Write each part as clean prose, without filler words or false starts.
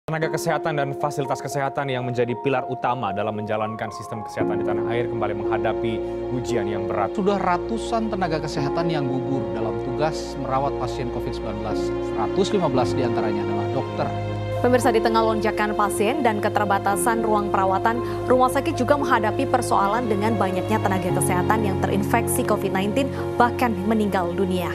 Tenaga kesehatan dan fasilitas kesehatan yang menjadi pilar utama dalam menjalankan sistem kesehatan di tanah air kembali menghadapi ujian yang berat. Sudah ratusan tenaga kesehatan yang gugur dalam tugas merawat pasien COVID-19. 115 diantaranya adalah dokter. Pemirsa, di tengah lonjakan pasien dan keterbatasan ruang perawatan, rumah sakit juga menghadapi persoalan dengan banyaknya tenaga kesehatan yang terinfeksi COVID-19 bahkan meninggal dunia.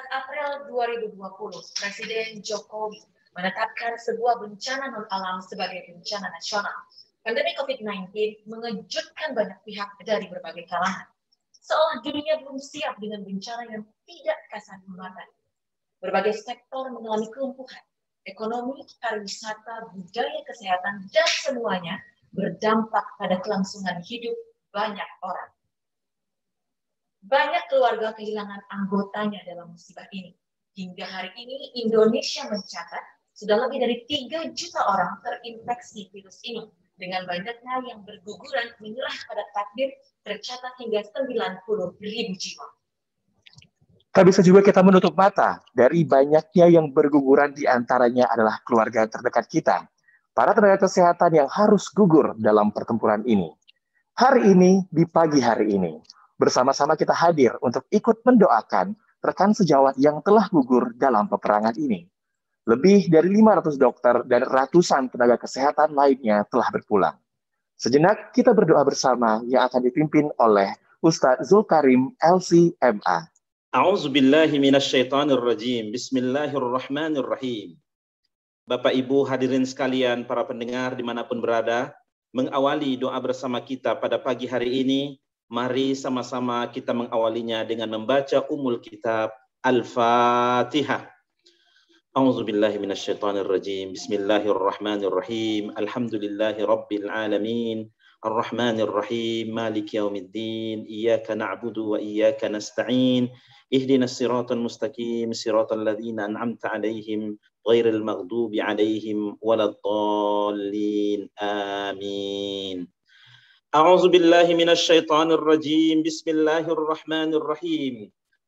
April 2020, Presiden Jokowi menetapkan sebuah bencana non-alam sebagai bencana nasional. Pandemi COVID-19 mengejutkan banyak pihak dari berbagai kalangan. Seolah dunia belum siap dengan bencana yang tidak kasat mata. Berbagai sektor mengalami kelumpuhan. Ekonomi, pariwisata, budaya, kesehatan, dan semuanya berdampak pada kelangsungan hidup banyak orang. Banyak keluarga kehilangan anggotanya dalam musibah ini. Hingga hari ini, Indonesia mencatat sudah lebih dari 3 juta orang terinfeksi virus ini. Dengan banyaknya yang berguguran menyerah pada takdir, tercatat hingga 90.000 jiwa. Tak bisa juga kita menutup mata dari banyaknya yang berguguran, di antaranya adalah keluarga terdekat kita. Para tenaga kesehatan yang harus gugur dalam pertempuran ini. Hari ini, di pagi hari ini, bersama-sama kita hadir untuk ikut mendoakan rekan sejawat yang telah gugur dalam peperangan ini. Lebih dari 500 dokter dan ratusan tenaga kesehatan lainnya telah berpulang. Sejenak kita berdoa bersama yang akan dipimpin oleh Ustadz Zulkarim LC.MA. A'udzubillahi minasyaitonirrajim. Bismillahirrahmanirrahim. Bapak Ibu hadirin sekalian, para pendengar dimanapun berada, mengawali doa bersama kita pada pagi hari ini. Mari sama-sama kita mengawalinya dengan membaca Ummul Kitab Al-Fatihah. A'udzubillahi minasyaitonirrajim. Bismillahirrahmanirrahim. Alhamdulillahi rabbil alamin. Ar-Rahmanir-Rahim. Maliki yaumiddin. Iyyaka na'budu wa iyyaka nasta'in. Ihdinas siratal mustaqim. Siratal ladzina an'amta 'alaihim ghairil maghdubi 'alaihim waladdallin. Amin. أعوذ بالله من الشيطان الرجيم بسم الله الرحمن الرحيم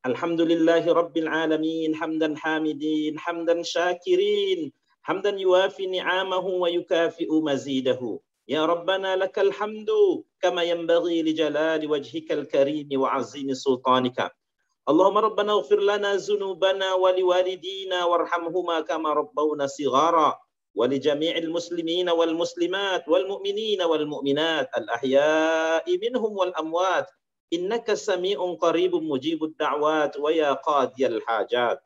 الحمد لله رب العالمين حمدا حامدين حمدا شاكرين حمدا يوافي نعمه ويكافئ مزيده يا ربنا لك الحمد كما ينبغي لجلال وجهك الكريم وعظيم سلطانك اللهم ربنا اغفر لنا ذنوبنا ولوالدينا وارحمهما كما ربونا صغارا ولجميع المسلمين والمسلمات والمؤمنين والمؤمنات الأحياء منهم والأموات إنك سميع قريب مجيب الدعوات ويا قاضي الحاجات.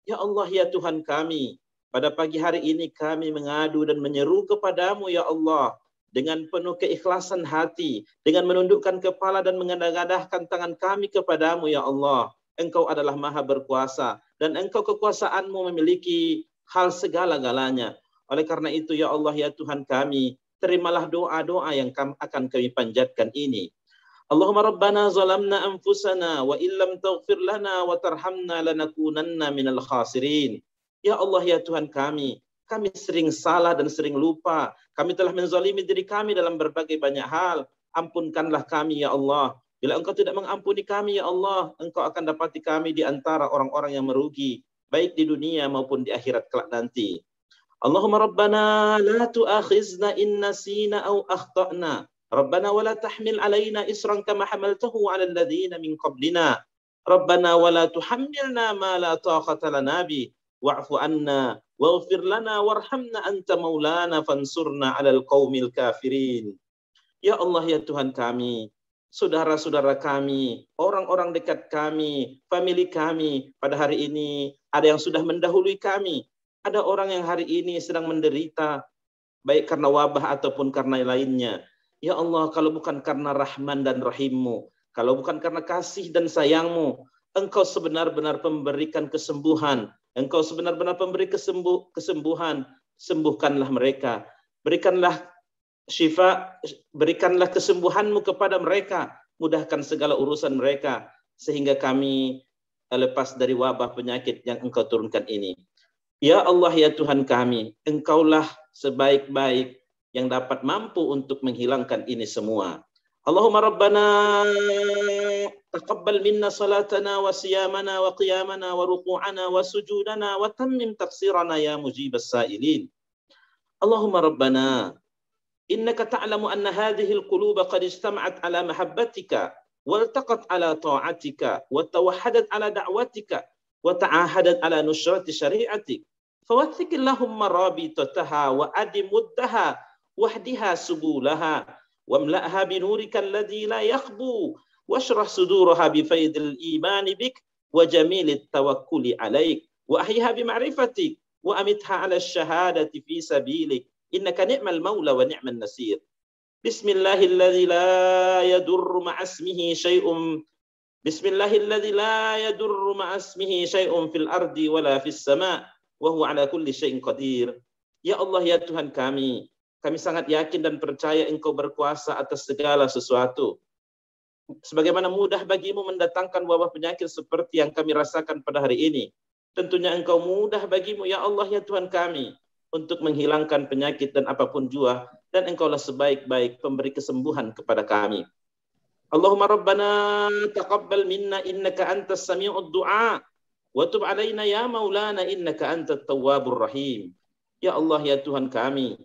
Ya Allah, ya Tuhan kami, pada pagi hari ini kami mengadu dan menyeru kepadamu ya Allah, dengan penuh keikhlasan hati, dengan menundukkan kepala dan mengadah-adahkan tangan kami kepadamu ya Allah. Engkau adalah maha berkuasa dan engkau kekuasaanmu memiliki hal segala-galanya. Oleh karena itu ya Allah, ya Tuhan kami, terimalah doa-doa yang akan kami panjatkan ini. Allahumma rabbana zalamna anfusana wa illam taghfir lana wa tarhamna lanakunanna minal khasirin. Ya Allah, ya Tuhan kami sering salah dan sering lupa. Kami telah menzalimi diri kami dalam berbagai banyak hal. Ampunkanlah kami ya Allah. Bila Engkau tidak mengampuni kami ya Allah, Engkau akan dapati kami di antara orang-orang yang merugi, baik di dunia maupun di akhirat kelak nanti. Allahumma rabbana la tu'akhizna in nasina aw akhtana. Rabbana wa la tahmil alaina isran kama hamaltahu 'ala alladhina min qablina. Rabbana wa la tuhammilna ma la taqata lana bi wa'fu anna waghfir lana warhamna anta maulana fansurna 'alal qaumil kafirin. Ya Allah, ya Tuhan kami, saudara-saudara kami, orang-orang dekat kami, famili kami, pada hari ini ada yang sudah mendahului kami. Ada orang yang hari ini sedang menderita, baik karena wabah ataupun karena lainnya. Ya Allah, kalau bukan karena Rahman dan Rahim-Mu, kalau bukan karena kasih dan sayang-Mu, Engkau sebenar-benar memberikan kesembuhan, Engkau sebenar-benar memberi kesembuhan, sembuhkanlah mereka. Berikanlah syifa, berikanlah kesembuhan-Mu kepada mereka, mudahkan segala urusan mereka, sehingga kami lepas dari wabah penyakit yang Engkau turunkan ini. Ya Allah, ya Tuhan kami, Engkaulah sebaik-baik yang dapat mampu untuk menghilangkan ini semua. Allahumma Rabbana taqabbal minna salatana wa siyamana wa qiyamana wa ruku'ana wa sujudana wa tammim taqsirana ya mujibas sa'ilin. Allahumma Rabbana innaka ta'lamu anna hadhihi al-quluba qad ijtama'at ala mahabbatika waltaqat ala ta'atika wa tawahhadat ala da'watika wa ta'ahadat ala nusrati syari'atik. Fawaththik Allahumma rabitataha wa adimuddaha wahdiha subulaha wamla'ha binurika alladhi la yakhbu washrah suduraha bifaidil imani bik wa jamilil tawakkuli alaik wa ahyiha bima'rifatik wa amitha ala syahadati fi sabilik innaka ni'mal maula wa ni'man nasir. Bismillahilladzi la yadurru ma'asmihi syai'un Bismillahilladzi la yadurru ma'asmihi syai'un fil ardi wala fis sama' wa huwa ala kulli syai'in qadir. Ya Allah, ya Tuhan kami sangat yakin dan percaya Engkau berkuasa atas segala sesuatu. Sebagaimana mudah bagimu mendatangkan wabah penyakit seperti yang kami rasakan pada hari ini, tentunya Engkau mudah bagimu, ya Allah, ya Tuhan kami, untuk menghilangkan penyakit dan apapun jua, dan Engkaulah sebaik-baik pemberi kesembuhan kepada kami. Allahumma Rabbana taqabbal minna innaka antas sami'ud du'a wa tub alaina ya maulana innaka antat tawwabur rahim. Ya Allah, ya Tuhan kami,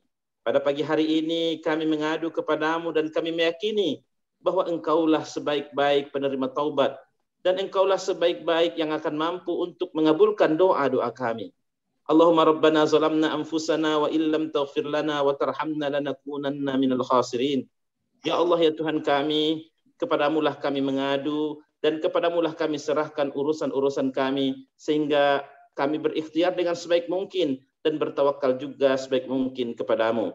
pada pagi hari ini kami mengadu kepadamu dan kami meyakini bahwa Engkaulah sebaik-baik penerima taubat dan Engkaulah sebaik-baik yang akan mampu untuk mengabulkan doa-doa kami. Allahumma Rabbana zalamna anfusana wa illam taghfir lana wa tarhamna lanakunanna minal khasirin. Ya Allah, ya Tuhan kami, kepadamulah kami mengadu dan kepadamulah kami serahkan urusan-urusan kami sehingga kami berikhtiar dengan sebaik mungkin dan bertawakal juga sebaik mungkin kepadamu.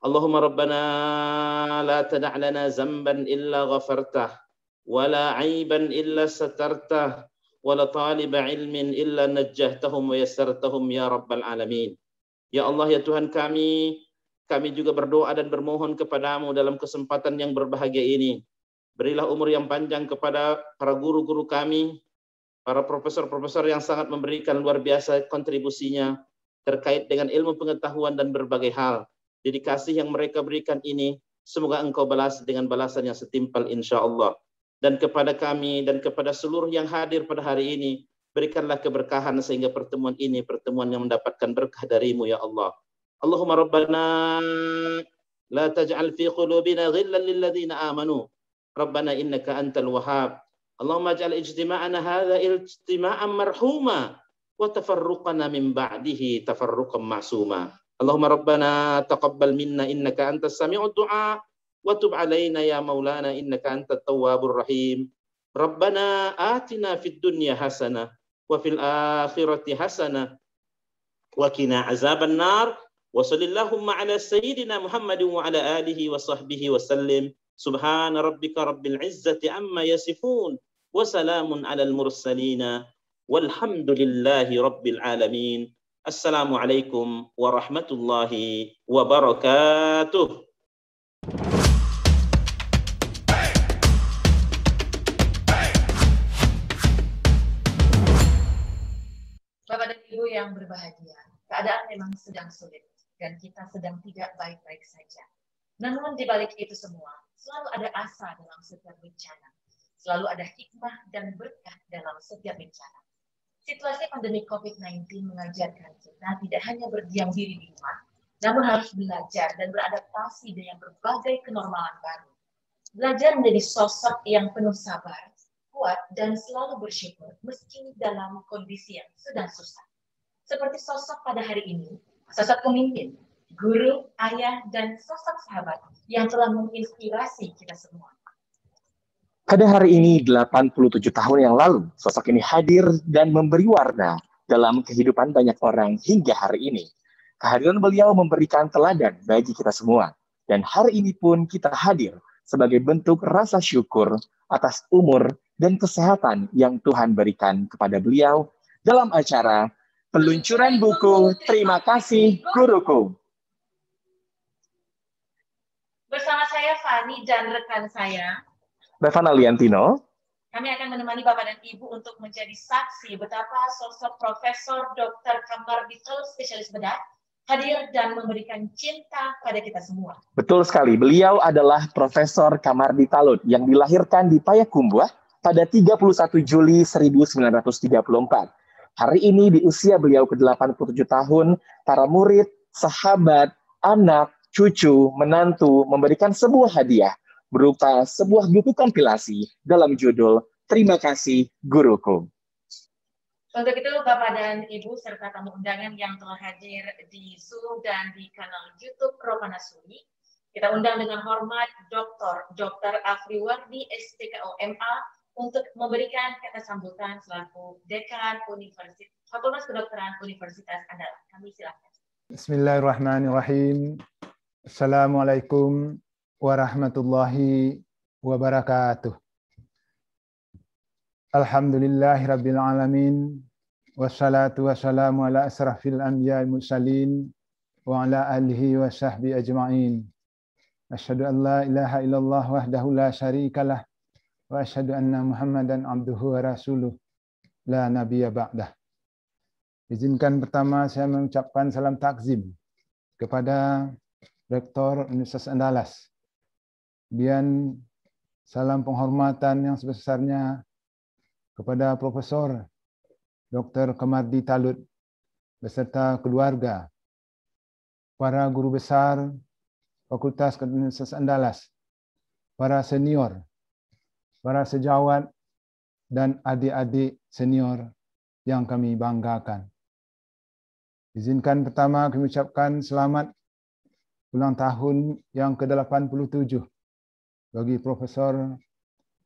Allahumma Rabbana la tada' lana zamban illa ghafartah wa la 'aiban illa satartah wa la taliba ilmin illa najjahtahum wa yassartahum ya rabbal alamin. Ya Allah, ya Tuhan kami juga berdoa dan bermohon kepadamu dalam kesempatan yang berbahagia ini. Berilah umur yang panjang kepada para guru-guru kami, para profesor-profesor yang sangat memberikan luar biasa kontribusinya terkait dengan ilmu pengetahuan dan berbagai hal. Dedikasi yang mereka berikan ini, semoga Engkau balas dengan balasan yang setimpal insya Allah. Dan kepada kami dan kepada seluruh yang hadir pada hari ini, berikanlah keberkahan sehingga pertemuan ini pertemuan yang mendapatkan berkah darimu ya Allah. Allahumma Rabbana la taj'al fi qulubina ghillan lil ladzina amanu. Rabbana innaka antal wahhab. Allahumma ij'al ijtima'ana hadza ijtima'an marhuma wa tafarruqana min ba'dihi tafarruqan ma'suma. Allahumma Rabbana taqabbal minna innaka antas sami'ud du'a wa tub 'alaina ya maulana innaka antat tawwabur rahim. Rabbana atina fid dunya hasanah wa fil akhirati hasanah wa qina azaban nar. Wa sallallahu ala sayyidina Muhammadin wa ala alihi wa sahbihi wa sallim. Subhana rabbika rabbil izzati amma yasifun wa salamun 'alal mursalin walhamdulillahi rabbil alamin. Assalamualaikum warahmatullahi wabarakatuh. Bapak dan Ibu yang berbahagia, keadaan memang sedang sulit dan kita sedang tidak baik-baik saja. Namun di balik itu semua, selalu ada asa dalam setiap bencana. Selalu ada hikmah dan berkah dalam setiap bencana. Situasi pandemi COVID-19 mengajarkan kita tidak hanya berdiam diri di rumah, namun harus belajar dan beradaptasi dengan berbagai kenormalan baru. Belajar menjadi sosok yang penuh sabar, kuat, dan selalu bersyukur meski dalam kondisi yang sedang susah. seperti sosok pada hari ini, sosok pemimpin, guru, ayah, dan sosok sahabat yang telah menginspirasi kita semua. Pada hari ini, 87 tahun yang lalu, sosok ini hadir dan memberi warna dalam kehidupan banyak orang hingga hari ini. Kehadiran beliau memberikan teladan bagi kita semua. Dan hari ini pun kita hadir sebagai bentuk rasa syukur atas umur dan kesehatan yang Tuhan berikan kepada beliau dalam acara peluncuran buku Terima Kasih Guruku. Bersama saya Fani dan rekan saya, Bevana Liantino, kami akan menemani Bapak dan Ibu untuk menjadi saksi betapa sosok Profesor Dr. Kamardi Talud, spesialis bedah, hadir dan memberikan cinta pada kita semua. Betul sekali, beliau adalah Profesor Kamardi Talud yang dilahirkan di Payakumbuh pada 31 Juli 1934. Hari ini di usia beliau ke-87 tahun, para murid, sahabat, anak, cucu, menantu memberikan sebuah hadiah berupa sebuah buku kompilasi dalam judul Terima Kasih Guruku. Untuk itu, Bapak dan Ibu serta tamu undangan yang telah hadir di Zoom dan di kanal YouTube Romanasuri, kita undang dengan hormat Dr. Afriwardi SPKO MA untuk memberikan kata sambutan selaku Dekan Fakultas Kedokteran Universitas Andalas. Kami silakan. Bismillahirrahmanirrahim. Assalamualaikum warahmatullahi wabarakatuh. Alhamdulillahirabbil alamin. Wassalatu wassalamu ala asrafil anbiya'i mursalin wa ala alihi wa sahbihi ajma'in. Asyhadu an la ilaha illallah wahdahu la syarikalah wa asyhadu anna Muhammadan abduhu wa rasuluh la nabiyya ba'dah. Izinkan pertama saya mengucapkan salam takzim kepada Rektor Universitas Andalas. Kemudian salam penghormatan yang sebesarnya kepada Profesor Dr. Kamardi Talud beserta keluarga, para guru besar Fakultas Universitas Andalas, para senior, para sejawat, dan adik-adik senior yang kami banggakan. Izinkan pertama kami ucapkan selamat ulang tahun yang ke-87 bagi Profesor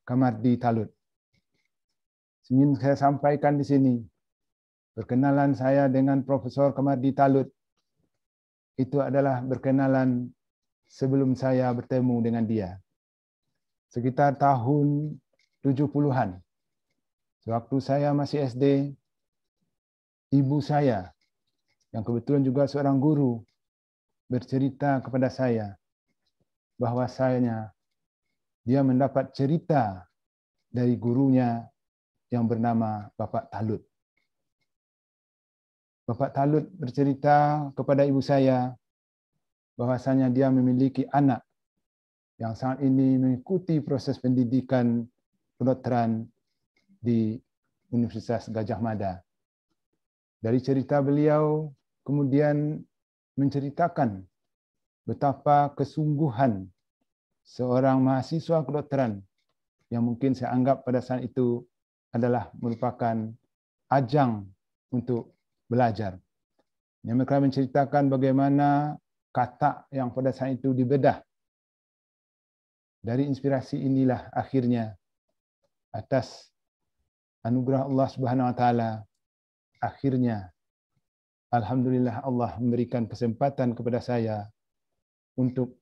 Kamardi Talud. Ingin saya sampaikan di sini, perkenalan saya dengan Profesor Kamardi Talud itu adalah berkenalan sebelum saya bertemu dengan dia. Sekitar tahun 70-an, sewaktu saya masih SD, ibu saya, yang kebetulan juga seorang guru, bercerita kepada saya bahwasanya dia mendapat cerita dari gurunya yang bernama Bapak Talud. Bapak Talud bercerita kepada ibu saya bahwasanya dia memiliki anak yang saat ini mengikuti proses pendidikan kedokteran di Universitas Gadjah Mada. Dari cerita beliau kemudian menceritakan betapa kesungguhan seorang mahasiswa kedokteran yang mungkin saya anggap pada saat itu adalah merupakan ajang untuk belajar. Yang mereka menceritakan bagaimana kata yang pada saat itu dibedah. Dari inspirasi inilah akhirnya atas anugerah Allah Subhanahu wa taala, akhirnya alhamdulillah Allah memberikan kesempatan kepada saya untuk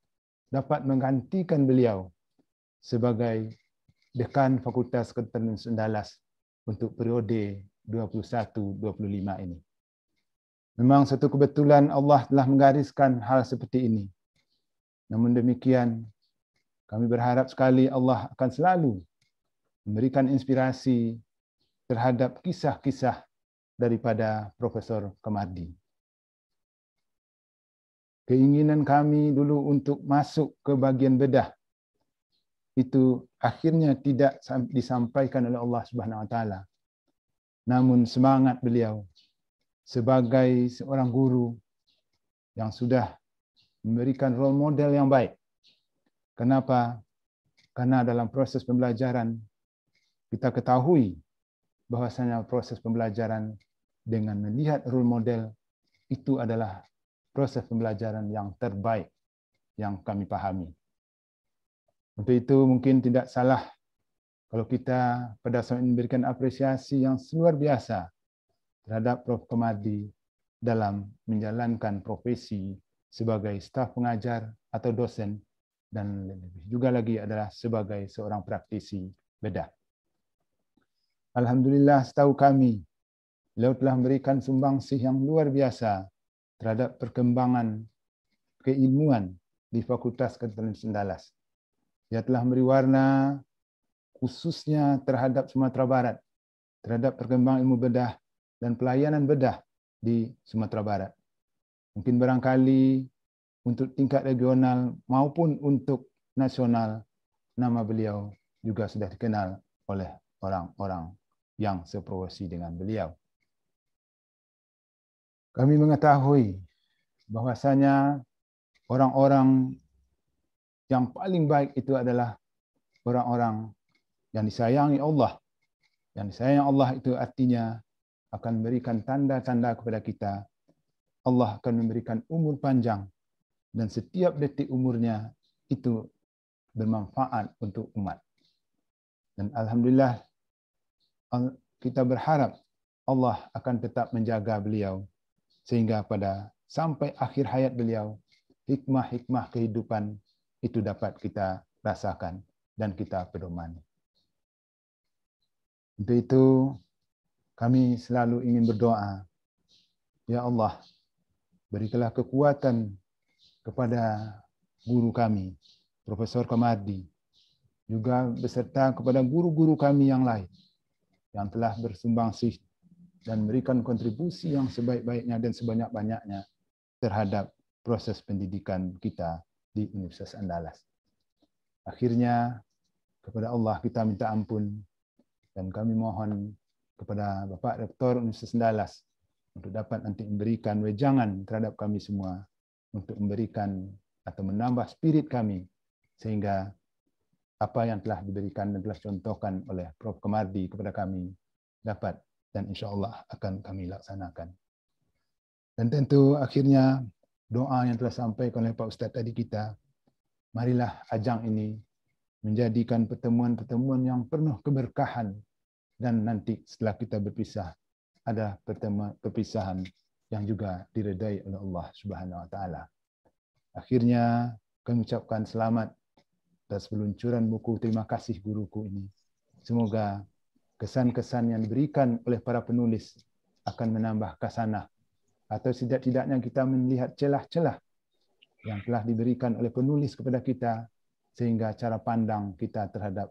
dapat menggantikan beliau sebagai Dekan Fakultas Kedokteran Andalas untuk periode 21-25 ini. Memang satu kebetulan Allah telah menggariskan hal seperti ini. Namun demikian, kami berharap sekali Allah akan selalu memberikan inspirasi terhadap kisah-kisah daripada Profesor Kamardi. Keinginan kami dulu untuk masuk ke bagian bedah itu akhirnya tidak disampaikan oleh Allah Subhanahu wa taala. Namun semangat beliau sebagai seorang guru yang sudah memberikan role model yang baik. Kenapa? Karena dalam proses pembelajaran kita ketahui bahwasanya proses pembelajaran dengan melihat role model, itu adalah proses pembelajaran yang terbaik yang kami pahami. Untuk itu mungkin tidak salah kalau kita pada saat ini memberikan apresiasi yang luar biasa terhadap Prof. Komardi dalam menjalankan profesi sebagai staf pengajar atau dosen, dan lebih juga lagi adalah sebagai seorang praktisi bedah. Alhamdulillah, setahu kami, beliau telah memberikan sumbangsih yang luar biasa terhadap perkembangan keilmuan di Fakultas Kedokteran Andalas. Dia telah memberi warna khususnya terhadap Sumatera Barat, terhadap perkembangan ilmu bedah dan pelayanan bedah di Sumatera Barat. Mungkin barangkali untuk tingkat regional maupun untuk nasional, nama beliau juga sudah dikenal oleh orang-orang yang seprofesi dengan beliau. Kami mengetahui bahwasanya orang-orang yang paling baik itu adalah orang-orang yang disayangi Allah. Yang disayangi Allah itu artinya akan memberikan tanda-tanda kepada kita. Allah akan memberikan umur panjang dan setiap detik umurnya itu bermanfaat untuk umat. Dan alhamdulillah kita berharap Allah akan tetap menjaga beliau sehingga pada sampai akhir hayat beliau hikmah-hikmah kehidupan itu dapat kita rasakan dan kita pedomani. Untuk itu kami selalu ingin berdoa, ya Allah, berikanlah kekuatan kepada guru kami, Profesor Komardi, juga beserta kepada guru-guru kami yang lain yang telah bersumbangsih dan memberikan kontribusi yang sebaik-baiknya dan sebanyak-banyaknya terhadap proses pendidikan kita di Universitas Andalas. Akhirnya, kepada Allah kita minta ampun dan kami mohon kepada Bapak Rektor Universitas Andalas untuk dapat nanti memberikan wejangan terhadap kami semua untuk memberikan atau menambah spirit kami sehingga apa yang telah diberikan dan telah contohkan oleh Prof. Komardi kepada kami dapat dan insya Allah akan kami laksanakan. Dan tentu akhirnya doa yang telah sampaikan oleh Pak Ustadz tadi kita, marilah ajang ini menjadikan pertemuan-pertemuan yang penuh keberkahan dan nanti setelah kita berpisah ada perpisahan yang juga diredai oleh Allah Subhanahu wa taala. Akhirnya kami ucapkan selamat atas peluncuran buku Terima Kasih Guruku ini. Semoga kesan-kesan yang diberikan oleh para penulis akan menambah khasanah atau setidak-tidaknya kita melihat celah-celah yang telah diberikan oleh penulis kepada kita sehingga cara pandang kita terhadap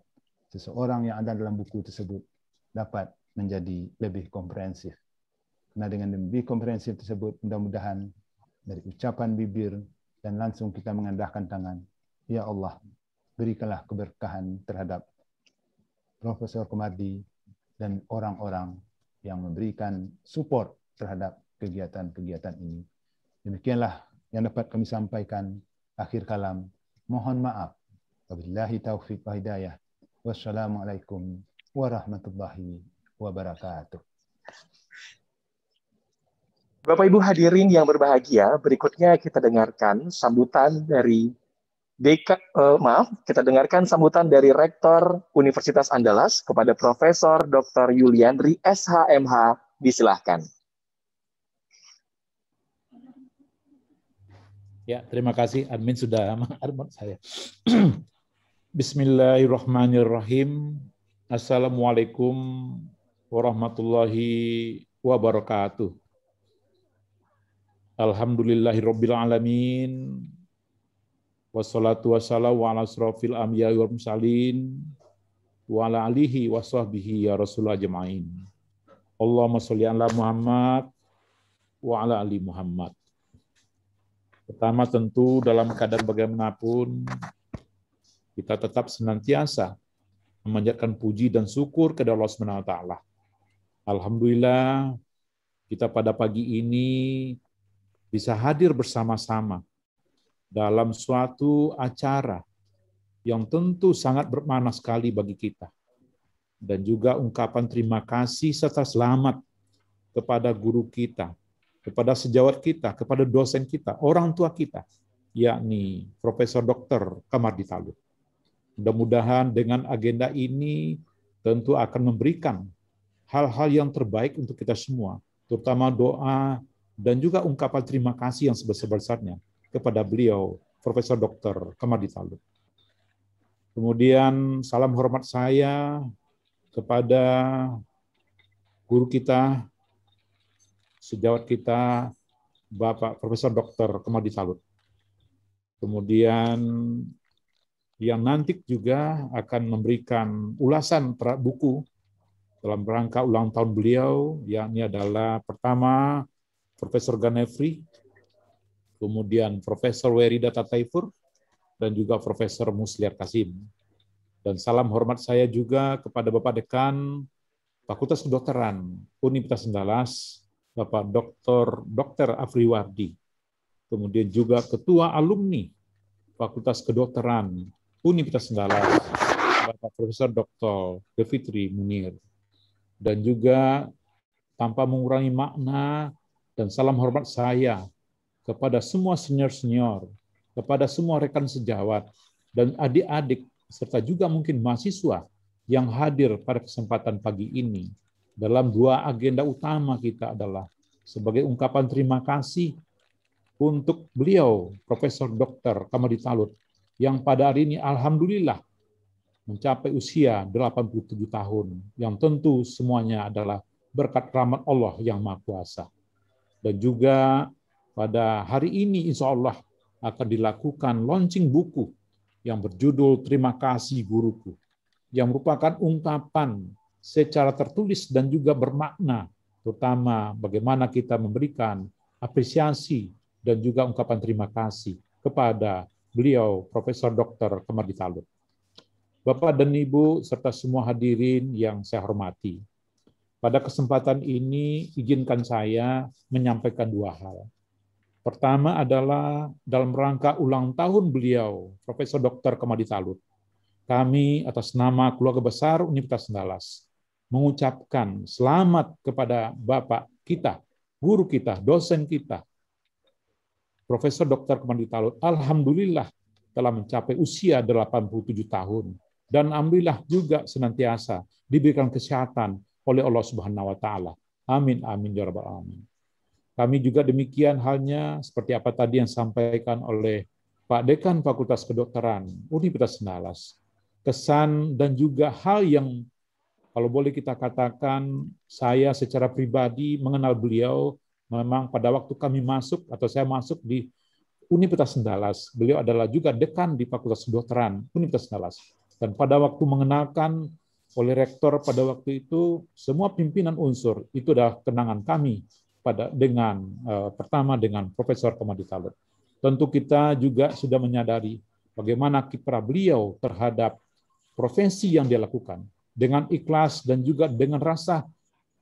seseorang yang ada dalam buku tersebut dapat menjadi lebih komprehensif. Nah, dengan lebih komprehensif tersebut, mudah-mudahan dari ucapan bibir dan langsung kita mengandahkan tangan, ya Allah, berikanlah keberkahan terhadap Profesor Komardi dan orang-orang yang memberikan support terhadap kegiatan-kegiatan ini. Demikianlah yang dapat kami sampaikan. Akhir kalam, mohon maaf. Wabillahi taufiq wa hidayah. Wassalamualaikum warahmatullahi wabarakatuh. Bapak Ibu hadirin yang berbahagia, berikutnya kita dengarkan sambutan dari sambutan dari Rektor Universitas Andalas kepada Profesor Dr. Yuliandri SHMH. Disilahkan. Ya, terima kasih admin sudah mengarmut saya. Bismillahirrahmanirrahim. Assalamualaikum warahmatullahi wabarakatuh. Alhamdulillahirabbil alamin. Wassalatu wassalamu ala asrofil anbiya'i wal mursalin wa ala alihi wa sahbihi ya Rasulullah ajma'in. Allahumma sholli ala Muhammad wa ala ali Muhammad. Pertama tentu dalam keadaan bagaimanapun kita tetap senantiasa memanjatkan puji dan syukur kepada Allah Subhanahu wa taala. Alhamdulillah kita pada pagi ini bisa hadir bersama-sama dalam suatu acara yang tentu sangat bermakna sekali bagi kita. Dan juga ungkapan terima kasih serta selamat kepada guru kita, kepada sejawat kita, kepada dosen kita, orang tua kita, yakni Profesor Dr. Kamardi Talud. Mudah-mudahan dengan agenda ini tentu akan memberikan hal-hal yang terbaik untuk kita semua, terutama doa dan juga ungkapan terima kasih yang sebesar-besarnya kepada beliau, Profesor Dr. Kamardi Talud. Kemudian salam hormat saya kepada guru kita, sejawat kita, Bapak Profesor Dr. Kamardi Talud. Kemudian yang nanti juga akan memberikan ulasan buku dalam rangka ulang tahun beliau, yakni adalah pertama Profesor Ganefri, kemudian Profesor Werida Tataifur, dan juga Profesor Musliar Kasim. Dan salam hormat saya juga kepada Bapak Dekan Fakultas Kedokteran Universitas Andalas, Bapak Dr. Afriwardi. Kemudian juga Ketua Alumni Fakultas Kedokteran Universitas Andalas, Bapak Profesor Dr. Devitri Munir. Dan juga tanpa mengurangi makna dan salam hormat saya kepada semua senior-senior, kepada semua rekan sejawat, dan adik-adik, serta juga mungkin mahasiswa yang hadir pada kesempatan pagi ini. Dalam dua agenda utama kita adalah sebagai ungkapan terima kasih untuk beliau, Profesor Dr. Kamardi Talud, yang pada hari ini alhamdulillah mencapai usia 87 tahun, yang tentu semuanya adalah berkat rahmat Allah yang Maha Kuasa. Dan juga pada hari ini insya Allah akan dilakukan launching buku yang berjudul Terima Kasih Guruku, yang merupakan ungkapan secara tertulis dan juga bermakna, terutama bagaimana kita memberikan apresiasi dan juga ungkapan terima kasih kepada beliau, Profesor Dr. Kamardi Talud. Bapak dan Ibu, serta semua hadirin yang saya hormati, pada kesempatan ini izinkan saya menyampaikan dua hal. Pertama adalah dalam rangka ulang tahun beliau, Profesor Dr. Kamardi Talud, kami atas nama keluarga besar Universitas Andalas mengucapkan selamat kepada Bapak kita, guru kita, dosen kita, Profesor Dr. Kamardi Talud. Alhamdulillah telah mencapai usia 87 tahun. Dan alhamdulillah juga senantiasa diberikan kesehatan oleh Allah Subhanahu wa taala. Amin amin ya rabbal alamin. Kami juga demikian halnya seperti apa tadi yang disampaikan oleh Pak Dekan Fakultas Kedokteran Universitas Andalas. Kesan dan juga hal yang kalau boleh kita katakan saya secara pribadi mengenal beliau memang pada waktu kami masuk atau saya masuk di Universitas Andalas, beliau adalah juga dekan di Fakultas Kedokteran Universitas Andalas. Dan pada waktu mengenalkan oleh rektor pada waktu itu, semua pimpinan unsur itu adalah kenangan kami pertama dengan Profesor Kamardi Talud. Tentu kita juga sudah menyadari bagaimana kiprah beliau terhadap profesi yang dia lakukan dengan ikhlas dan juga dengan rasa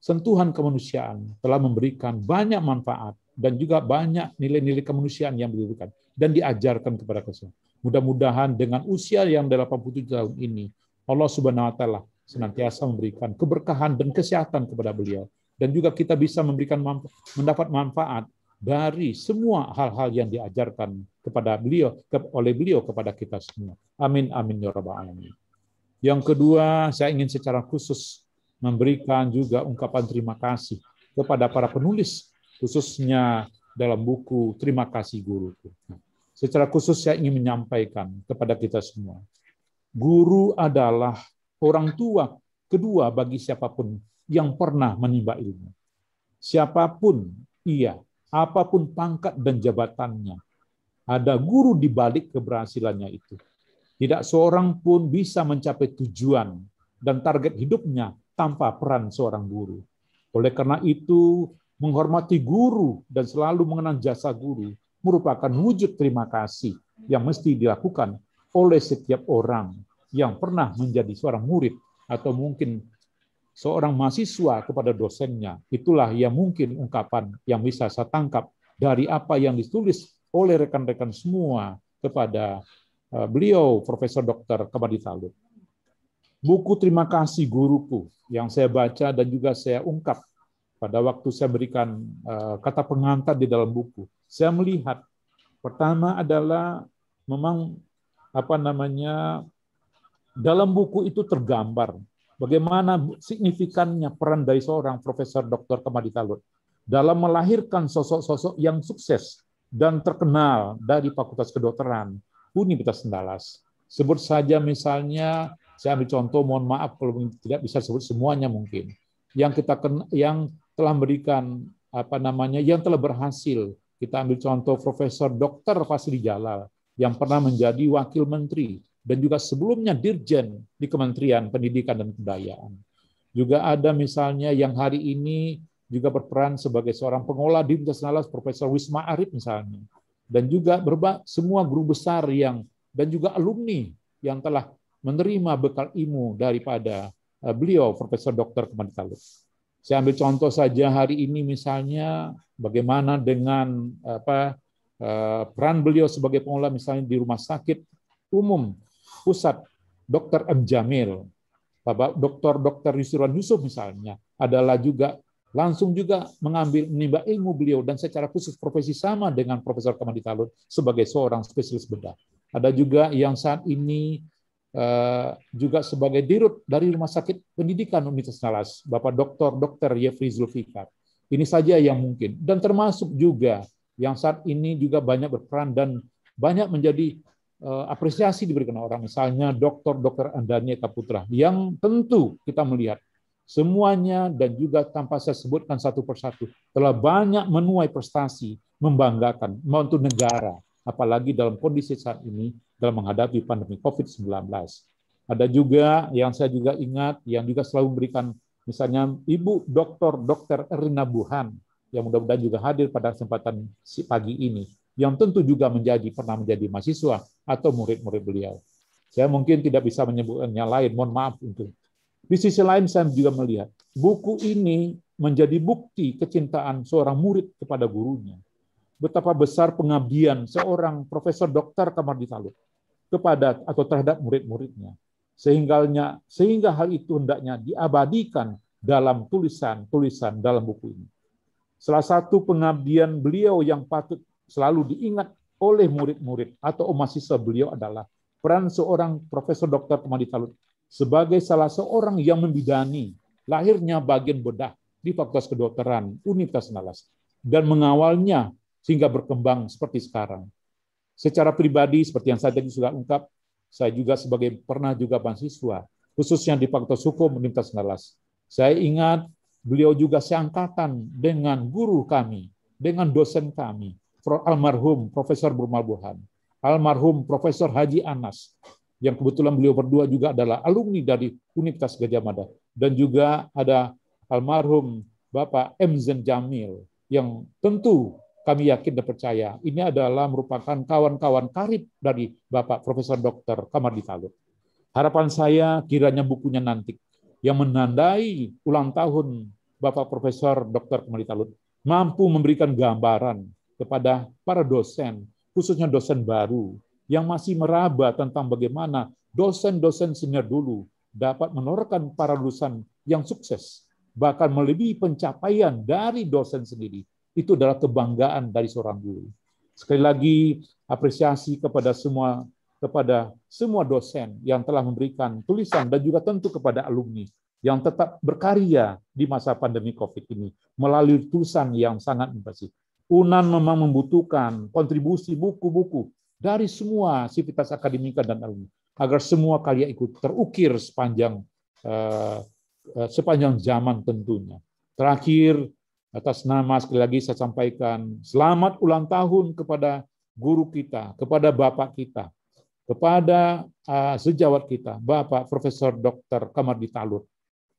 sentuhan kemanusiaan telah memberikan banyak manfaat dan juga banyak nilai-nilai kemanusiaan yang diberikan dan diajarkan kepada kita. Mudah-mudahan dengan usia yang 87 tahun ini, Allah Subhanahu wa taala senantiasa memberikan keberkahan dan kesehatan kepada beliau, dan juga kita bisa mendapat manfaat dari semua hal-hal yang diajarkan kepada beliau oleh beliau kepada kita semua. Amin amin ya rabbal alamin. Yang kedua, saya ingin secara khusus memberikan juga ungkapan terima kasih kepada para penulis, khususnya dalam buku Terima Kasih Guruku. Secara khusus saya ingin menyampaikan kepada kita semua, guru adalah orang tua kedua bagi siapapun yang pernah menimba ilmu. Siapapun ia, apapun pangkat dan jabatannya, ada guru di balik keberhasilannya itu. Tidak seorang pun bisa mencapai tujuan dan target hidupnya tanpa peran seorang guru. Oleh karena itu, menghormati guru dan selalu mengenang jasa guru merupakan wujud terima kasih yang mesti dilakukan oleh setiap orang yang pernah menjadi seorang murid atau mungkin seorang mahasiswa kepada dosennya. Itulah yang mungkin ungkapan yang bisa saya tangkap dari apa yang ditulis oleh rekan-rekan semua kepada beliau Profesor Dr. Kamardi Talud. Buku Terima Kasih Guruku yang saya baca dan juga saya ungkap pada waktu saya berikan kata pengantar di dalam buku, saya melihat pertama adalah memang dalam buku itu tergambar bagaimana signifikannya peran dari seorang Profesor Dr. Kamardi-Talut dalam melahirkan sosok-sosok yang sukses dan terkenal dari Fakultas Kedokteran Universitas Andalas. Sebut saja misalnya, saya ambil contoh, mohon maaf kalau tidak bisa sebut semuanya mungkin, yang telah memberikan yang telah berhasil. Kita ambil contoh Profesor Dr. Fasili Jalal yang pernah menjadi wakil menteri dan juga sebelumnya dirjen di Kementerian Pendidikan dan Kebudayaan. Juga ada misalnya yang hari ini juga berperan sebagai seorang pengelola di Universitas Andalas, Profesor Wisma Arif misalnya, dan juga semua guru besar dan juga alumni yang telah menerima bekal ilmu daripada beliau, Profesor Dr. Kamardi-Talut. Saya ambil contoh saja hari ini misalnya bagaimana dengan peran beliau sebagai pengelola misalnya di Rumah Sakit Umum Pusat Dr. M. Jamil, Bapak Dr. Yusran Yusuf misalnya, adalah juga langsung juga menimba ilmu beliau dan secara khusus profesi sama dengan Profesor Kamardi-Talut sebagai seorang spesialis bedah. Ada juga yang saat ini juga sebagai dirut dari Rumah Sakit Pendidikan Universitas Andalas, Bapak Dr. Yefri Zulfikar. Ini saja yang mungkin. Dan termasuk juga yang saat ini juga banyak berperan dan banyak menjadi apresiasi diberikan orang. Misalnya Dr. Andani Eka Putra, yang tentu kita melihat semuanya dan juga tanpa saya sebutkan satu persatu telah banyak menuai prestasi membanggakan untuk negara, apalagi dalam kondisi saat ini dalam menghadapi pandemi COVID-19. Ada juga yang saya juga ingat yang juga selalu memberikan misalnya Ibu Dr. Erina Buhan yang mudah-mudahan juga hadir pada kesempatan pagi ini, yang tentu juga pernah menjadi mahasiswa atau murid-murid beliau. Saya mungkin tidak bisa menyebutkannya lain, mohon maaf untuk. Di sisi lain saya juga melihat buku ini menjadi bukti kecintaan seorang murid kepada gurunya. Betapa besar pengabdian seorang Profesor Dr. Kamardi-Talut terhadap murid-muridnya. Sehingga hal itu hendaknya diabadikan dalam tulisan dalam buku ini. Salah satu pengabdian beliau yang patut selalu diingat oleh murid-murid atau mahasiswa beliau adalah peran seorang Profesor Dr. Kamardi-Talut sebagai salah seorang yang membidani lahirnya bagian bedah di Fakultas Kedokteran Universitas Andalas dan mengawalnya sehingga berkembang seperti sekarang. Secara pribadi, seperti yang saya tadi sudah ungkap, saya juga pernah juga mahasiswa, khususnya di Fakultas Hukum Universitas Andalas. Saya ingat beliau juga seangkatan dengan guru kami, dengan dosen kami, almarhum Profesor Burmal Buhan, almarhum Profesor Haji Anas, yang kebetulan beliau berdua juga adalah alumni dari Universitas Gadjah Mada, dan juga ada almarhum Bapak M. Zen Jamil, yang tentu kami yakin dan percaya ini adalah merupakan kawan-kawan karib dari Bapak Profesor Dr. Kamardi-Talut. Harapan saya kiranya bukunya nanti yang menandai ulang tahun Bapak Profesor Dr. Kamardi-Talut mampu memberikan gambaran kepada para dosen, khususnya dosen baru, yang masih meraba tentang bagaimana dosen-dosen senior dulu dapat menorehkan para lulusan yang sukses, bahkan melebihi pencapaian dari dosen sendiri. Itu adalah kebanggaan dari seorang guru. Sekali lagi, apresiasi kepada semua dosen yang telah memberikan tulisan dan juga tentu kepada alumni yang tetap berkarya di masa pandemi COVID ini melalui tulisan yang sangat impresif. UNAN memang membutuhkan kontribusi buku-buku dari semua sivitas akademika dan alumni agar semua karya ikut terukir sepanjang zaman tentunya. Terakhir, atas nama sekali lagi saya sampaikan selamat ulang tahun kepada guru kita, kepada bapak kita, kepada sejawat kita, Bapak Profesor Dr. Kamardi-Talut,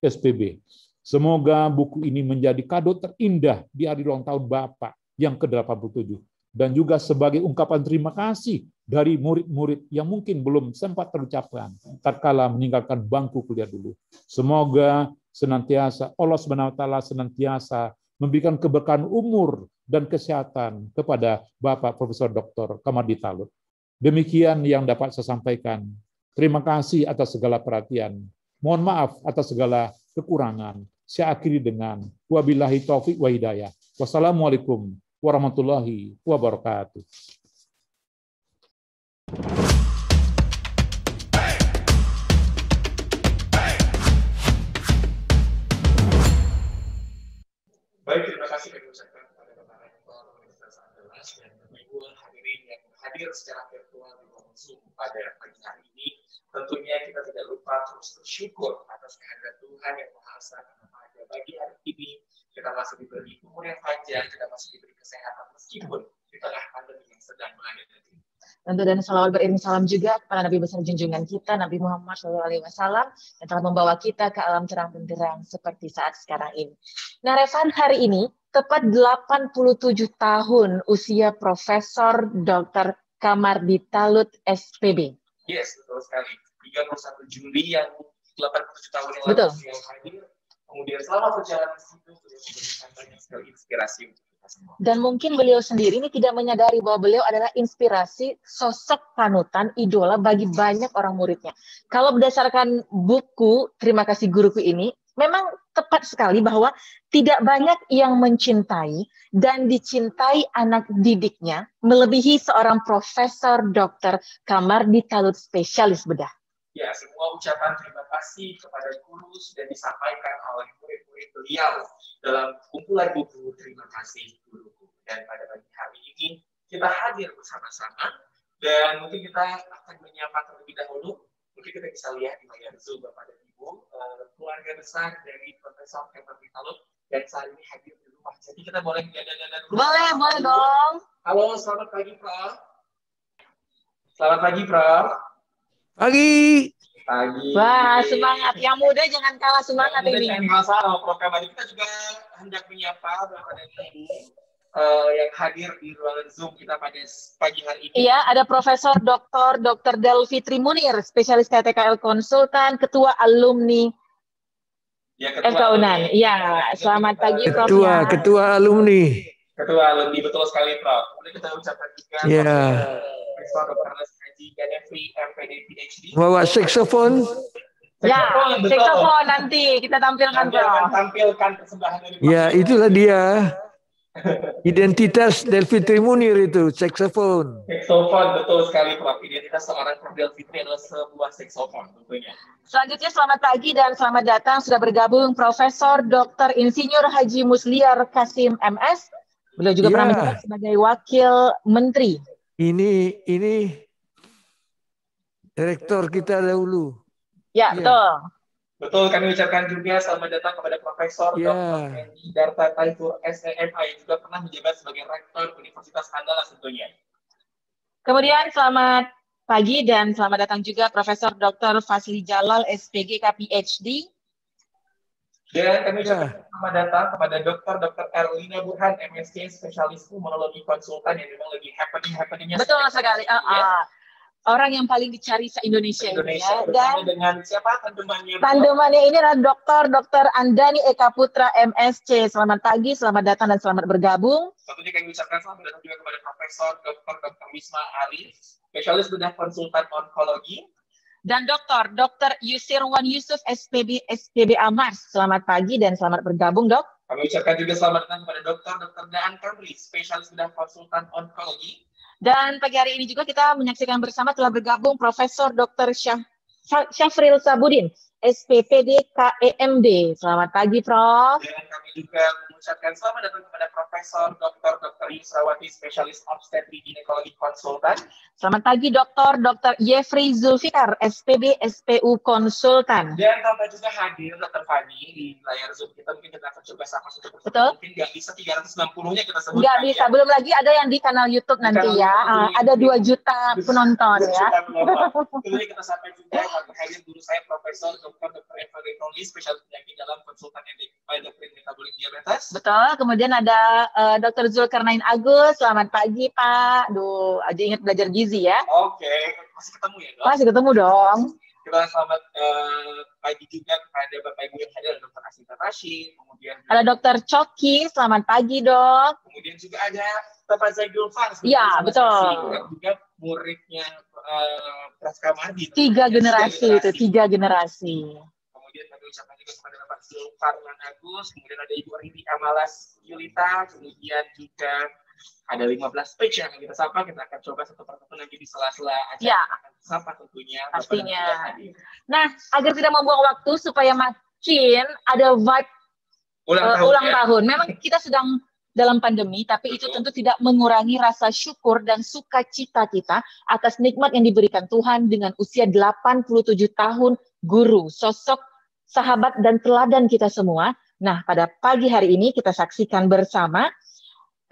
SPB. Semoga buku ini menjadi kado terindah di hari ulang tahun Bapak yang ke-87. Dan juga sebagai ungkapan terima kasih dari murid-murid yang mungkin belum sempat terucapkan tatkala meninggalkan bangku kuliah dulu. Semoga senantiasa Allah SWT senantiasa memberikan keberkahan umur dan kesehatan kepada Bapak Profesor Dr. Kamardi-Talut. Demikian yang dapat saya sampaikan. Terima kasih atas segala perhatian. Mohon maaf atas segala kekurangan. Saya akhiri dengan wabillahi taufik wa hidayah. Wassalamualaikum warahmatullahi wabarakatuh. Baik, terima kasih kami ucapkan kepada Bapak Rektor Universitas Andalas dan Bapak Ibu hadirin yang hadir secara virtual di ruang Zoom pada pagi hari ini. Tentunya kita tidak lupa terus bersyukur atas kehadiran Tuhan yang Maha Esa, karena pada pagi hari ini kita masih diberi umur yang panjang, kita masih diberi kesehatan meskipun di tengah pandemi yang sedang melanda negeri. Tentu dan salawat beriring salam juga kepada Nabi besar junjungan kita, Nabi Muhammad SAW, yang telah membawa kita ke alam terang benderang seperti saat sekarang ini. Nah, Revan, hari ini tepat 87 tahun usia Profesor Dr. Kamardi Talut SPB. Yes, betul sekali. 31 Juli yang 87 tahun yang Betul. lalu yang hadir. Kemudian selama perjalanan itu sudah memberikan banyak sekali inspirasi untuk kita semua. Dan mungkin beliau sendiri ini tidak menyadari bahwa beliau adalah inspirasi, sosok panutan, idola bagi banyak orang muridnya. Kalau berdasarkan buku Terima Kasih Guruku ini, memang tepat sekali bahwa tidak banyak yang mencintai dan dicintai anak didiknya melebihi seorang Profesor Dr. Kamardi Talut spesialis bedah. Ya, semua ucapan terima kasih kepada guru sudah disampaikan oleh murid-murid beliau dalam kumpulan buku Terima Kasih Guruku. Dan pada pagi hari ini kita hadir bersama-sama dan mungkin kita akan menyapa terlebih dahulu. Mungkin kita bisa lihat di layar Zoom Bapak dan Ibu, keluarga besar dari Profesor Kamardi Talut dan saat ini hadir di rumah. Jadi kita boleh dada-dada dulu. Boleh dong. Halo, selamat pagi, Prof. Selamat pagi, Prof. Pagi. Wah, semangat. Yang muda jangan kalah semangat ini. Jangan kalah sama Prof. Kamardi. Kita juga hendak menyapa Bapak dan Ibu yang hadir di ruangan Zoom kita pada pagi hari ini. Iya, ada Profesor Dr. Delfitri Munir, spesialis KTKL Konsultan, Ketua Alumni FK Unan. Iya, selamat pagi Prof. Ketua alumni. Ketua alumni, betul sekali Prof. Kemudian kita ucapkan juga Profesor Dr. Haji Ganefri, MPD, PhD. Bawa saksofon. Ya, saksofon nanti kita tampilkan Prof. Tampilkan persembahan dari Prof. Ya, itulah dia. Identitas Delfitri Munir itu, saksofon. Saksofon, betul sekali Prof. Identitas seorang Prof. Delfitri adalah sebuah saksofon tentunya. Selanjutnya selamat pagi dan selamat datang sudah bergabung Profesor Dr. Insinyur Haji Musliar Kasim MS. Beliau juga pernah menjabat sebagai Wakil Menteri. Ini Rektor kita dahulu. Ya, betul. Betul, kami ucapkan juga selamat datang kepada Profesor Dr. Hendi Darta Taifur SEMA yang juga pernah menjabat sebagai Rektor Universitas Andalas tentunya. Kemudian selamat pagi dan selamat datang juga Profesor Dr. Fasli Jalal SPG PhD. Dan kami ucapkan selamat datang kepada Dr. Erlina Burhan MSc Spesialis Pulmonologi Konsultan yang memang lagi happeningnya. Betul sekali. Orang yang paling dicari se-Indonesia ini ya. Dan dengan siapa tandemannya? Tandemannya ini adalah Dr. Andani Eka Putra MSc. Selamat pagi, selamat datang dan selamat bergabung. Tentunya kami ucapkan selamat datang juga kepada Profesor Dr. Wisma Arif, spesialis bedah konsultan onkologi. Dan Dr. Yusirwan Yusuf SPB Amars. Selamat pagi dan selamat bergabung, Dok. Kami ucapkan juga selamat datang kepada Dr. Daan Kamri, spesialis bedah konsultan onkologi. Dan pagi hari ini juga kita menyaksikan bersama telah bergabung Profesor Dr. Syafril Sabudin, SPPD KEMD. Selamat pagi, Prof. Dan kami juga mengucapkan selamat datang kepada Profesor Dr. Yusrawati, spesialis obstetri ginekologi konsultan. Selamat pagi, Dr. Yefri Zulfikar, SPB SPU konsultan. Dan tambah juga hadir Dr. Fani di layar Zoom kita. Mungkin kita akan coba sama satu persatu. Betul. Mungkin nggak bisa 360-nya kita sebutkan. Nggak bisa. Belum lagi ada yang di kanal YouTube nanti ya. Ada 2 juta penonton ya. Tentunya kita sampai juga hadir guru saya Profesor Dr. Eva Retroli, spesialis penyakit dalam konsultan endokrin metabolik diabetes. Betul. Kemudian ada Dr. Zulkarnain Agus. Selamat pagi, Pak. Aduh, aja ingat belajar gizi ya. Oke, masih ketemu ya, Dok? Masih ketemu dong. Kita selamat pagi juga kepada Bapak Ibu yang hadir, ada Dr. Asita Rashid, kemudian ada Dr. Coki. Selamat pagi, Dok. Kemudian juga ada Bapak Zaidul Fars. Iya, betul. Juga muridnya Prof. Kamardi. 3 generasi itu, 3 generasi. Kemudian kami ucapkan juga kepada Bapak Zulfarman Agus, kemudian ada Ibu Ridi Amalas Yulita, kemudian juga ada 15 page yang kita sapa. Kita akan coba satu persatu nanti di sela-sela acara akan sapa tentunya. Pastinya. Nah, agar tidak membuang waktu supaya makin ada vibe ulang tahun. Memang kita sedang dalam pandemi, tapi itu tentu tidak mengurangi rasa syukur dan sukacita kita atas nikmat yang diberikan Tuhan dengan usia 87 tahun guru, sosok sahabat dan teladan kita semua. Nah, pada pagi hari ini kita saksikan bersama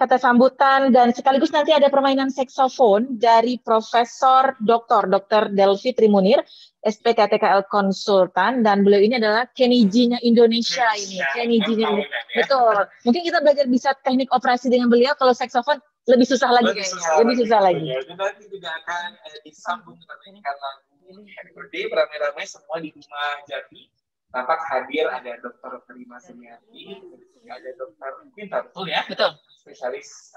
kata sambutan dan sekaligus nanti ada permainan saksofon dari Profesor Dr. Delvi Trimunir, SPKTKL Konsultan, dan beliau ini adalah Kenny G-nya Indonesia ini. Kenny G-nya betul. Mungkin kita belajar bisa teknik operasi dengan beliau, kalau saksofon lebih susah lagi kayaknya. Lebih susah lagi. Nanti juga akan disambung dengan nyanyikan lagu Happy Birthday beramai-ramai semua di rumah Jati. Tampak hadir ada Dr. Terima Seniati, ada Dr. Pintar, betul ya? Betul. Spesialis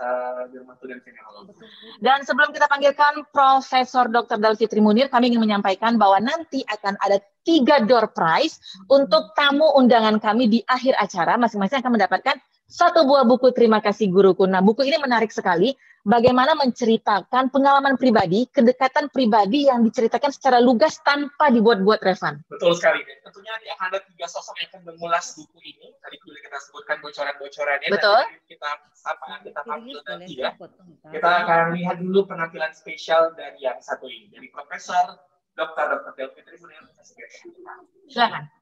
dermato dan venerologi. Dan sebelum kita panggilkan Profesor Dr. Delvi Trimunir, kami ingin menyampaikan bahwa nanti akan ada 3 door prize untuk tamu undangan kami di akhir acara. Masing-masing akan mendapatkan 1 buah buku Terima Kasih Guruku. Nah, buku ini menarik sekali. Bagaimana menceritakan pengalaman pribadi, kedekatan pribadi yang diceritakan secara lugas tanpa dibuat-buat, Revan. Betul sekali. Dan tentunya akan ada 3 sosok yang akan mengulas buku ini. Tadi sudah kita sebutkan bocoran-bocorannya. Betul. Kita panggil nanti ya. Kita akan lihat dulu penampilan spesial dari yang satu ini. Dari Profesor Dr. Delvi Trimunir. Silakan.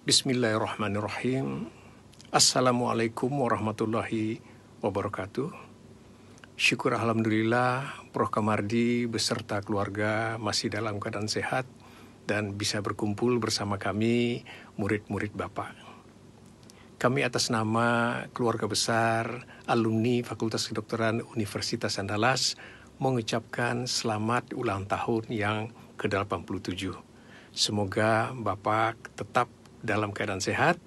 Bismillahirrahmanirrahim. Assalamualaikum warahmatullahi wabarakatuh. Syukur alhamdulillah Prof. Kamardi beserta keluarga masih dalam keadaan sehat dan bisa berkumpul bersama kami murid-murid Bapak. Kami atas nama keluarga besar alumni Fakultas Kedokteran Universitas Andalas mengucapkan selamat ulang tahun yang ke-87. Semoga Bapak tetap dalam keadaan sehat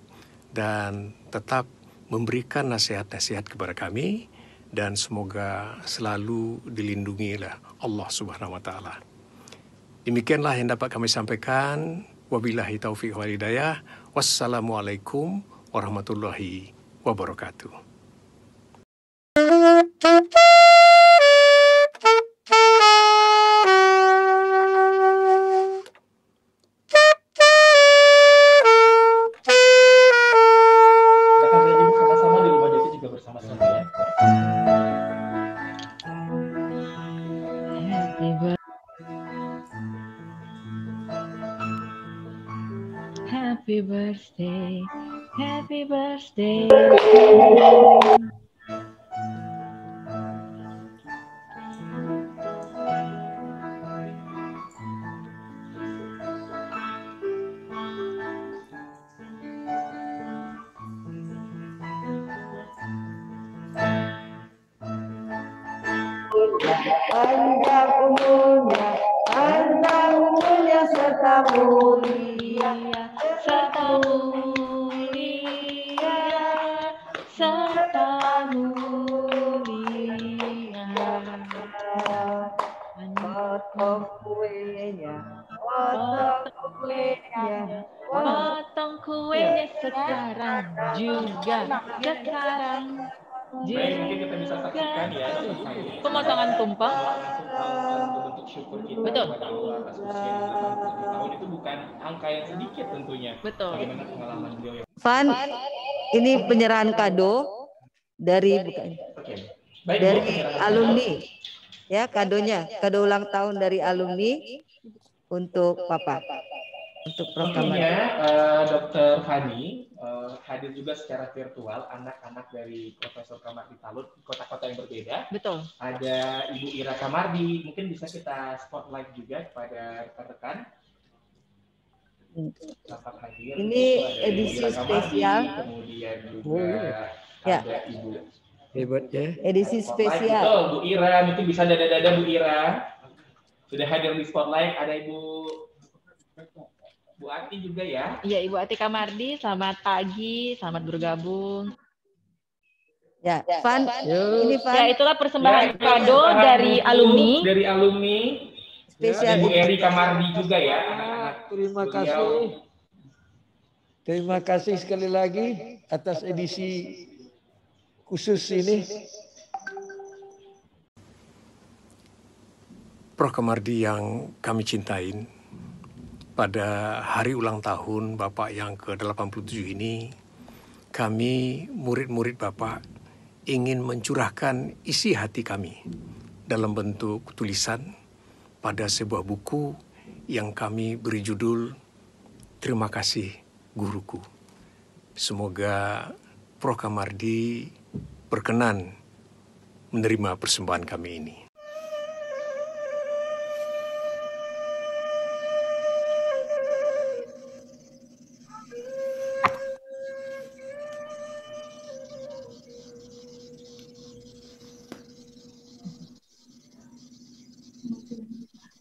dan tetap memberikan nasihat-nasihat kepada kami dan semoga selalu dilindungi oleh Allah Subhanahu wa taala. Demikianlah yang dapat kami sampaikan. Wabillahi taufiq wal hidayah. Wassalamualaikum warahmatullahi wabarakatuh. Happy birthday, happy birthday. Panjang umurnya serta mulia, serta mulia, serta mulia. Potong kuenya, potong kuenya, Potong kuenya sekarang juga, sekarang Mungkin kita bisa saksikan ya pemotongan tumpeng. bentuk syukur kita Betul. kepada Allah atas usia 87 tahun itu bukan angka yang sedikit tentunya. Betul. Bagaimana pengalaman beliau yang Van, ini penyerahan kado dari Baik, dari Bu, alumni. Ya, kadonya, kado ulang tahun dari alumni untuk Papa. Untuk Prof. Kamardi. tentunya Dr. Hani hadir juga secara virtual, anak-anak dari Profesor Kamardi Talut di kota-kota yang berbeda. Betul. Ada Ibu Ira Kamardi, mungkin bisa kita spotlight juga kepada rekan-rekan. Dapat hadir. Ini Itu ada edisi Ibu Ira Kamardi, spesial. Kemudian juga Ya. ada Ibu Hebat ya. Edisi Spotlight. spesial. Betul, Bu Ira, mungkin bisa dada-dada Bu Ira. Sudah hadir di spotlight, ada Ibu Bu Ati juga ya. Iya, Ibu Ati Kamardi, selamat pagi, selamat bergabung. Ya, Van, ini Van. Ya, itulah persembahan kado dari alumni. Dari alumni. Spesial Ibu Eri Kamardi juga ya. Terima kasih. Terima kasih sekali lagi atas edisi khusus ini. Prof. Kamardi yang kami cintain, pada hari ulang tahun Bapak yang ke-87 ini, kami murid-murid Bapak ingin mencurahkan isi hati kami dalam bentuk tulisan pada sebuah buku yang kami beri judul Terima Kasih Guruku. Semoga Prof. Kamardi berkenan menerima persembahan kami ini.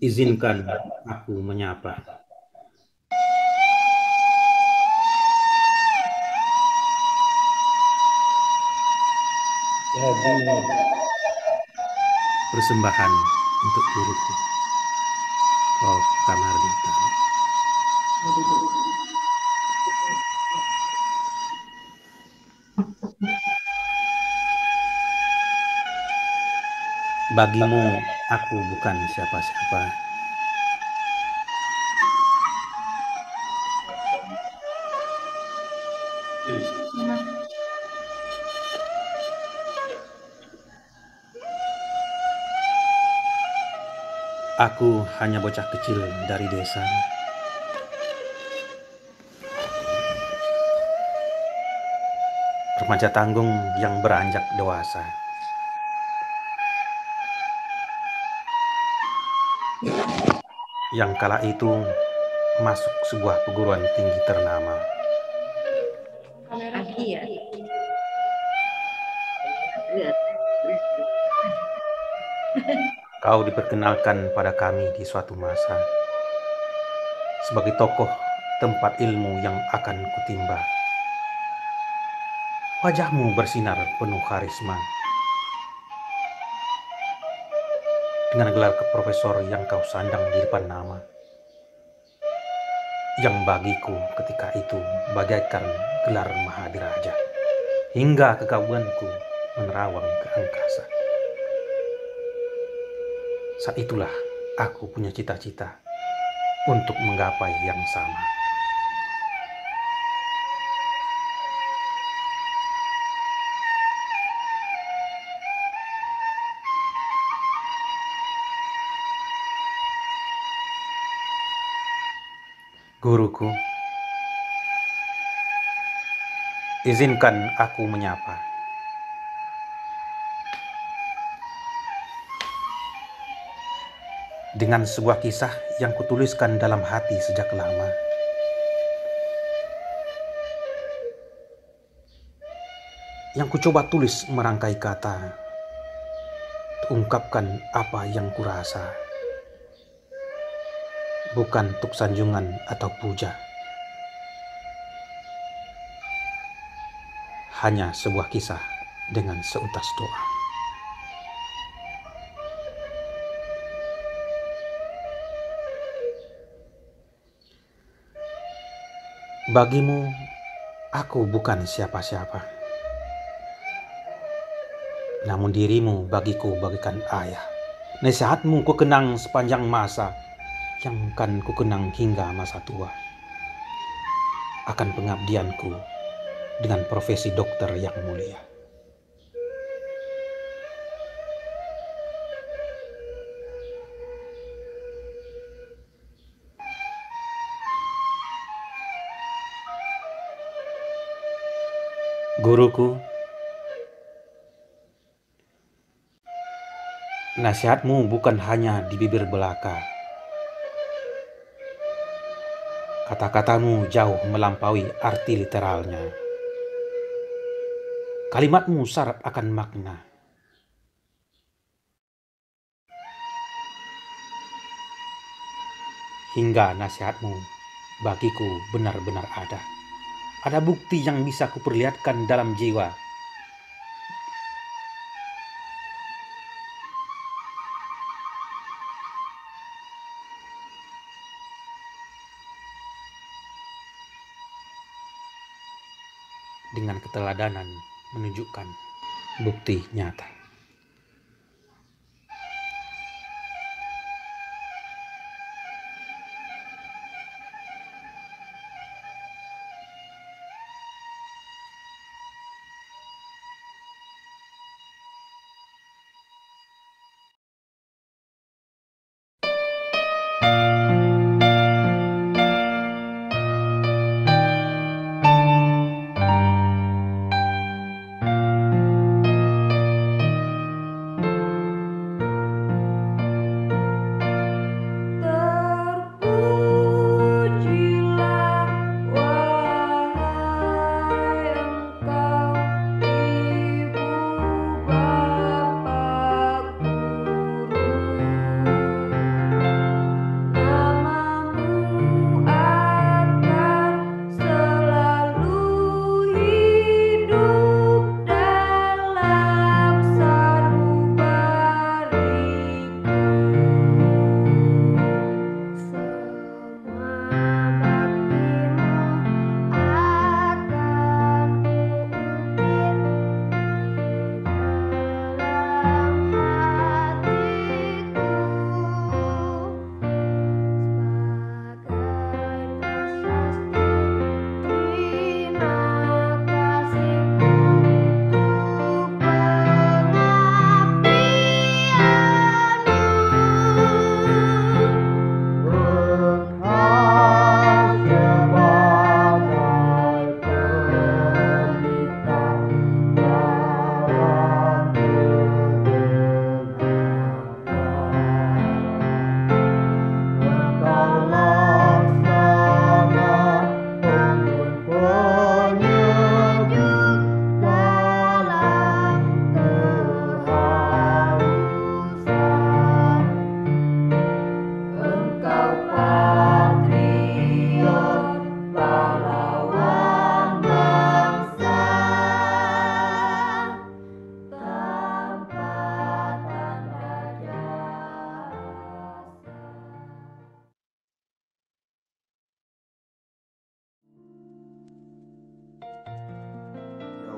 Izinkan aku menyapa. Jadi, persembahan untuk guruku, Prof. Kamardi. Bagimu, aku bukan siapa-siapa. Aku hanya bocah kecil dari desa. Remaja tanggung yang beranjak dewasa. Yang kala itu masuk sebuah perguruan tinggi ternama. Kau diperkenalkan pada kami di suatu masa sebagai tokoh tempat ilmu yang akan kutimba. Wajahmu bersinar penuh karisma. Dengan gelar profesor yang kau sandang di depan nama, yang bagiku ketika itu bagaikan gelar mahadiraja, hingga kekagumanku menerawang ke angkasa. Saat itulah aku punya cita-cita untuk menggapai yang sama. Guruku, izinkan aku menyapa. Dengan sebuah kisah yang kutuliskan dalam hati sejak lama. Yang kucoba tulis merangkai kata, ungkapkan apa yang kurasa. Bukan untuk sanjungan atau puja. Hanya sebuah kisah dengan seutas doa. Bagimu, aku bukan siapa-siapa. Namun dirimu bagiku bagikan ayah. Nasihatmu kukenang sepanjang masa, yang akan kukenang hingga masa tua. Akan pengabdianku dengan profesi dokter yang mulia. Guruku, nasihatmu bukan hanya di bibir belaka. Kata-katamu jauh melampaui arti literalnya. Kalimatmu syarat akan makna. Hingga nasihatmu bagiku benar-benar ada. Ada bukti yang bisa kuperlihatkan dalam jiwa. Dengan keteladanan menunjukkan bukti nyata.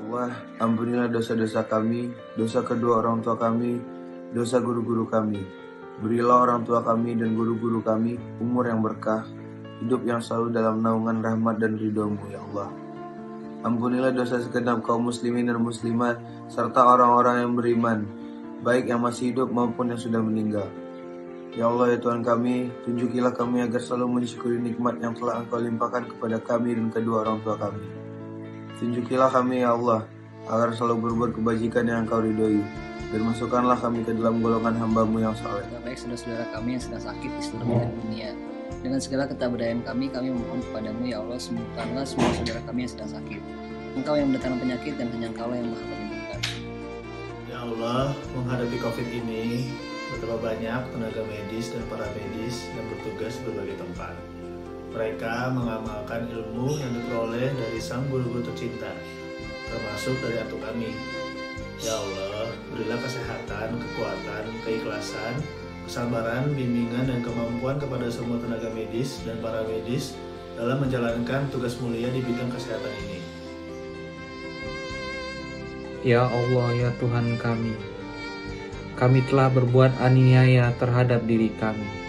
Allah, ampunilah dosa-dosa kami, dosa kedua orang tua kami, dosa guru-guru kami. Berilah orang tua kami dan guru-guru kami umur yang berkah, hidup yang selalu dalam naungan rahmat dan ridho-Mu, ya Allah. Ampunilah dosa segenap kaum muslimin dan muslimat, serta orang-orang yang beriman, baik yang masih hidup maupun yang sudah meninggal. Ya Allah, ya Tuhan kami, tunjukilah kami agar selalu mensyukuri nikmat yang telah Engkau limpahkan kepada kami dan kedua orang tua kami. Tunjukilah kami, ya Allah, agar selalu berbuat kebajikan yang Engkau ridhoi, dan masukkanlah kami ke dalam golongan hamba-Mu yang saleh. Baik saudara-saudara kami yang sedang sakit di seluruh dunia, dengan segala ketaberdayaan kami memohon kepadamu, ya Allah, sembuhkanlah semua saudara kami yang sedang sakit. Engkau yang mendatangkan penyakit dan hanya Engkau yang maha menyembuhkan. Ya Allah, menghadapi COVID ini, betapa banyak tenaga medis dan para medis yang bertugas di berbagai tempat. Mereka mengamalkan ilmu yang diperoleh dari sang guru-guru tercinta, termasuk dari Atu kami. Ya Allah, berilah kesehatan, kekuatan, keikhlasan, kesabaran, bimbingan, dan kemampuan kepada semua tenaga medis dan para medis dalam menjalankan tugas mulia di bidang kesehatan ini. Ya Allah, ya Tuhan kami telah berbuat aniaya terhadap diri kami.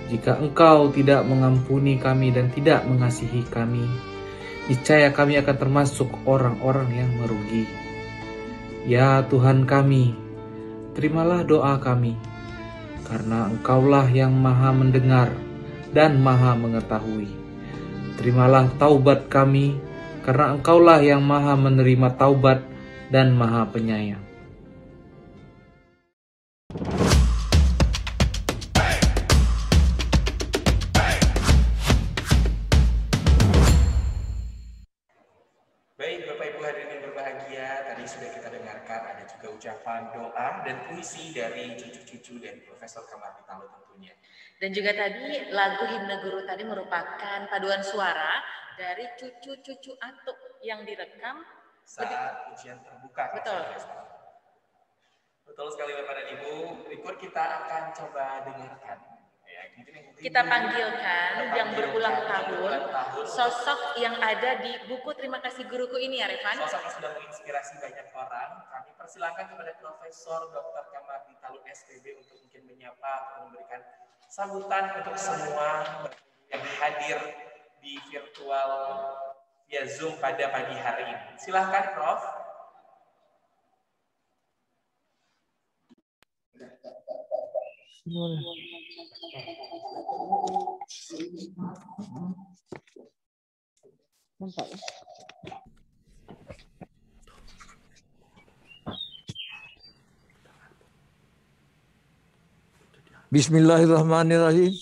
Jika Engkau tidak mengampuni kami dan tidak mengasihi kami, niscaya kami akan termasuk orang-orang yang merugi. Ya Tuhan kami, terimalah doa kami, karena Engkaulah yang maha mendengar dan maha mengetahui. Terimalah taubat kami, karena Engkaulah yang maha menerima taubat dan maha penyayang. Baik, Bapak Ibu hadirin yang berbahagia, tadi sudah kita dengarkan, ada juga ucapan doa dan puisi dari cucu-cucu dari Profesor Kamardi Talun tentunya. Dan juga tadi lagu Himne Guru tadi merupakan paduan suara dari cucu-cucu Atuk yang direkam saat ujian terbuka. Betul. Betul sekali Bapak dan Ibu. Berikut kita akan coba dengarkan. Ya, kita panggilkan yang berulang tahun sosok yang ada di buku Terima Kasih Guruku ini ya Revan. Sosok yang sudah menginspirasi banyak orang. Kami persilakan kepada Profesor Dr. Kamardi Talun SPB untuk mungkin menyapa atau memberikan sambutan untuk semua yang hadir di virtual via Zoom pada pagi hari ini. Silahkan Prof. Bismillahirrahmanirrahim.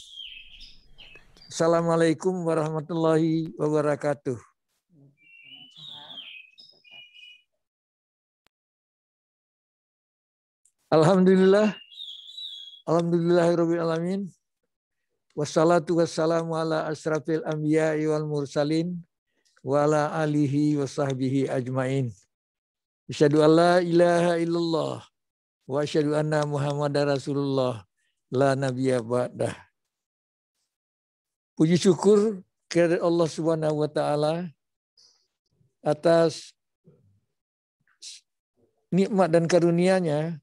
Assalamualaikum warahmatullahi wabarakatuh. Alhamdulillah. Alhamdulillahirabbil alamin. Wassalatu wassalamu ala asrafil anbiya'i wal mursalin wa ala alihi wa sahbihi ajmain. Asyhadu an la ilaha illallah wa asyhadu anna Muhammadar Rasulullah la nabiyya ba'dah. Puji syukur kepada Allah Subhanahu wa taala atas nikmat dan karunia-Nya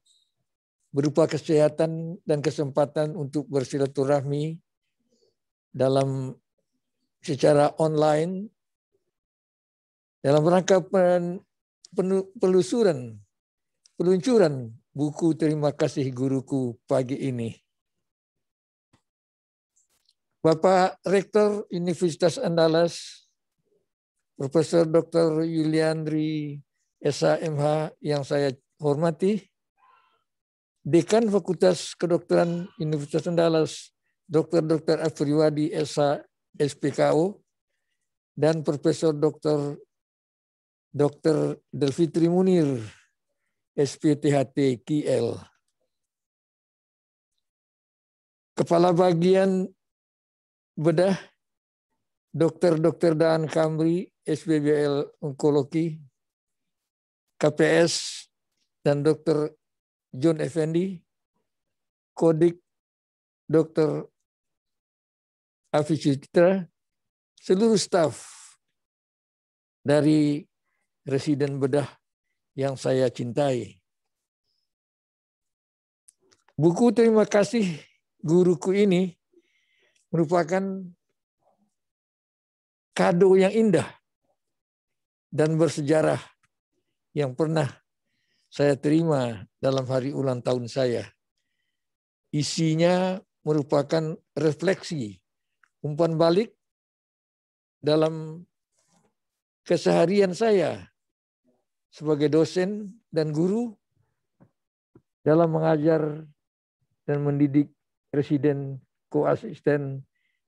berupa kesehatan dan kesempatan untuk bersilaturahmi dalam secara online dalam rangka peluncuran buku Terima Kasih Guruku pagi ini. Bapak Rektor Universitas Andalas, Profesor Dr. Yuliandri SHMH yang saya hormati, Dekan Fakultas Kedokteran Universitas Andalas, Dr. Afriwadi SH SPKO, dan Profesor Dr. Delfitri Munir SPTHT KL. Kepala Bagian Bedah Dr. Daan Kamri SPBL Onkologi, KPS, dan Dr. John Effendi, Kodik Dr. Afi Citra, seluruh staf dari Residen Bedah yang saya cintai. Buku Terima Kasih Guruku ini merupakan kado yang indah dan bersejarah yang pernah saya terima dalam hari ulang tahun saya. Isinya merupakan refleksi, umpan balik dalam keseharian saya sebagai dosen dan guru dalam mengajar dan mendidik residen, koasisten,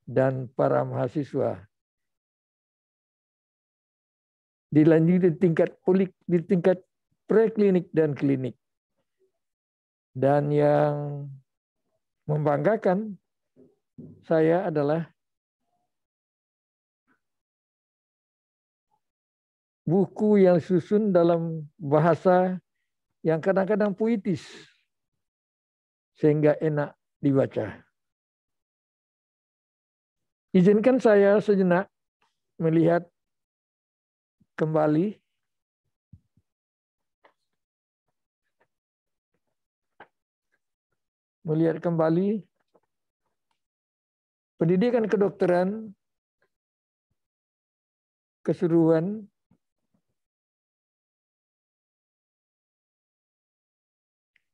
dan para mahasiswa. Dilanjut di tingkat preklinik dan klinik. Dan yang membanggakan saya adalah buku yang susun dalam bahasa yang kadang-kadang puitis sehingga enak dibaca. Izinkan saya sejenak melihat kembali pendidikan kedokteran keseluruhan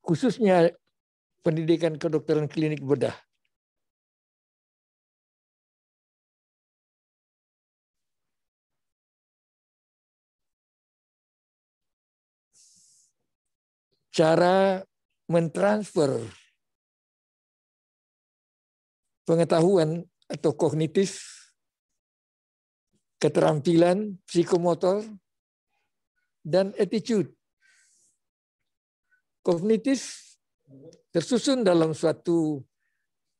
khususnya pendidikan kedokteran klinik bedah. Cara mentransfer pengetahuan atau kognitif, keterampilan psikomotor, dan attitude kognitif tersusun dalam suatu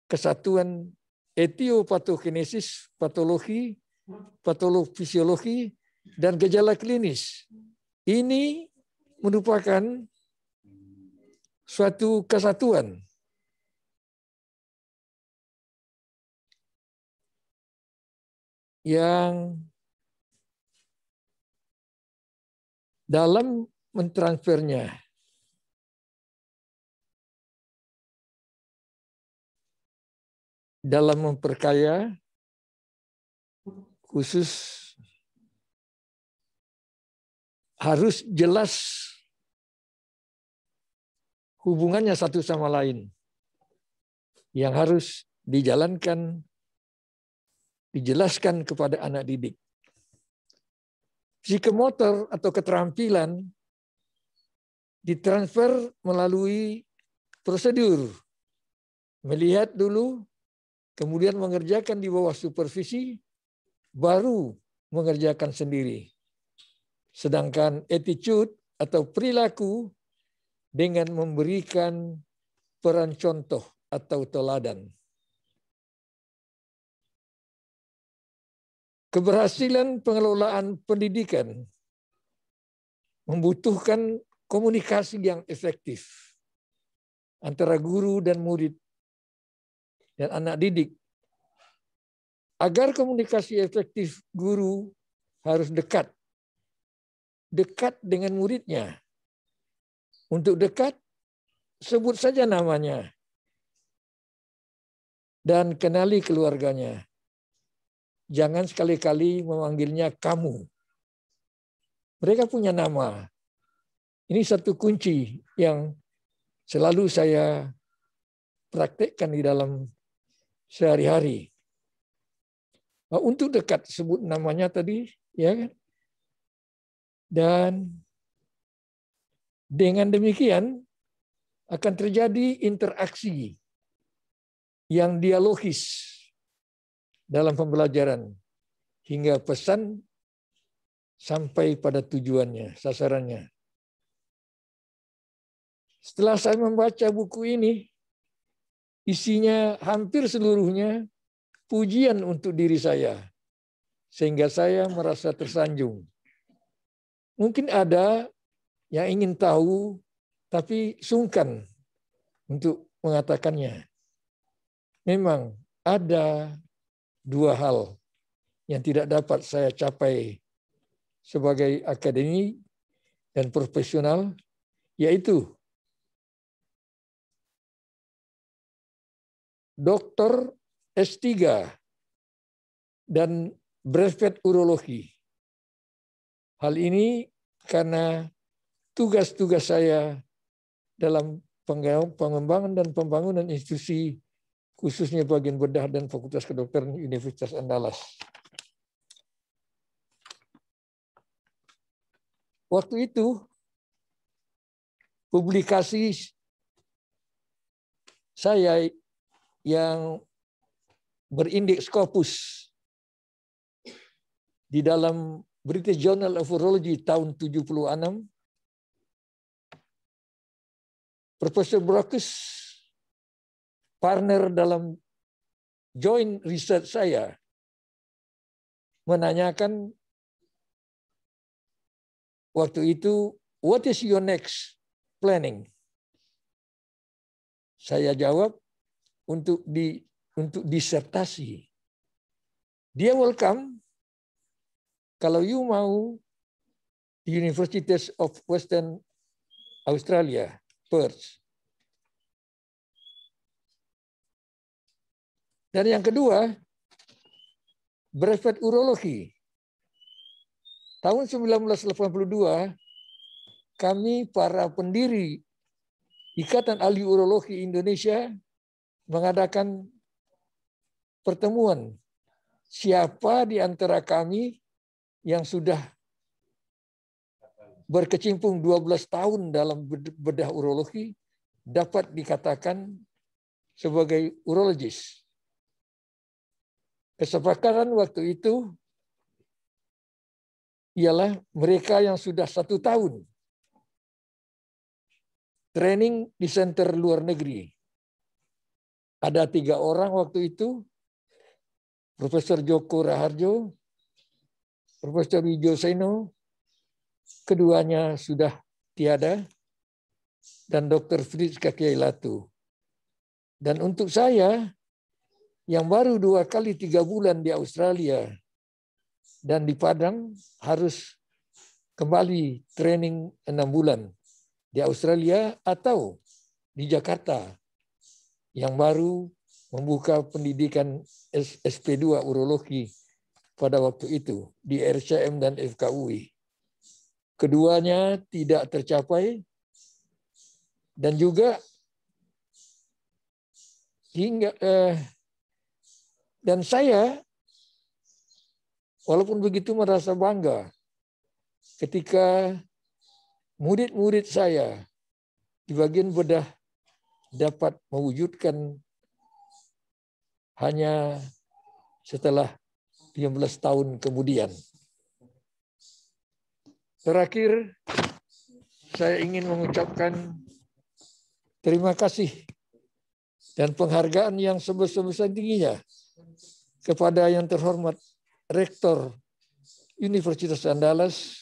kesatuan etiopatogenesis, patologi, patolofisiologi, dan gejala klinis. Ini merupakan suatu kesatuan yang dalam mentransfernya dalam memperkaya khusus harus jelas hubungannya satu sama lain yang harus dijalankan, dijelaskan kepada anak didik. Psikomotor atau keterampilan ditransfer melalui prosedur. Melihat dulu, kemudian mengerjakan di bawah supervisi, baru mengerjakan sendiri. Sedangkan attitude atau perilaku dengan memberikan peran contoh atau teladan. Keberhasilan pengelolaan pendidikan membutuhkan komunikasi yang efektif antara guru dan murid dan anak didik. Agar komunikasi efektif, guru harus dekat dengan muridnya. Untuk dekat, sebut saja namanya dan kenali keluarganya. Jangan sekali-kali memanggilnya kamu. Mereka punya nama. Ini satu kunci yang selalu saya praktekkan di dalam sehari-hari. Untuk dekat, sebut namanya tadi, ya kan? Dan dengan demikian akan terjadi interaksi yang dialogis dalam pembelajaran hingga pesan sampai pada tujuannya, sasarannya. Setelah saya membaca buku ini, isinya hampir seluruhnya pujian untuk diri saya, sehingga saya merasa tersanjung. Mungkin ada yang ingin tahu, tapi sungkan untuk mengatakannya. Memang ada dua hal yang tidak dapat saya capai sebagai akademik dan profesional, yaitu doktor S3 dan brevet urologi. Hal ini karena tugas-tugas saya dalam pengembangan dan pembangunan institusi, khususnya bagian bedah dan Fakultas Kedokteran Universitas Andalas. Waktu itu, publikasi saya yang berindeks Scopus di dalam British Journal of Urology tahun 76, Profesor Brockus, partner dalam joint research saya, menanyakan waktu itu, what is your next planning? Saya jawab, untuk disertasi. Dia welcome kalau you mau University of Western Australia, Perth. Dan yang kedua, brevet urologi. Tahun 1982, kami para pendiri Ikatan Ahli Urologi Indonesia mengadakan pertemuan. Siapa di antara kami yang sudah berkecimpung 12 tahun dalam bedah urologi dapat dikatakan sebagai urologis. Kesepakatan waktu itu ialah mereka yang sudah 1 tahun training di center luar negeri. Ada 3 orang waktu itu, Profesor Joko Raharjo, Profesor Wijo Seno, keduanya sudah tiada, dan Dr. Fritzka Kiailatu. Dan untuk saya, yang baru 2 kali 3 bulan di Australia dan di Padang, harus kembali training 6 bulan di Australia atau di Jakarta, yang baru membuka pendidikan SP2 urologi pada waktu itu di RCM dan FKUI. Keduanya tidak tercapai, dan juga dan saya walaupun begitu merasa bangga ketika murid-murid saya di bagian bedah dapat mewujudkan hanya setelah 15 tahun kemudian. Terakhir, saya ingin mengucapkan terima kasih dan penghargaan yang sebesar-besar tingginya kepada yang terhormat Rektor Universitas Andalas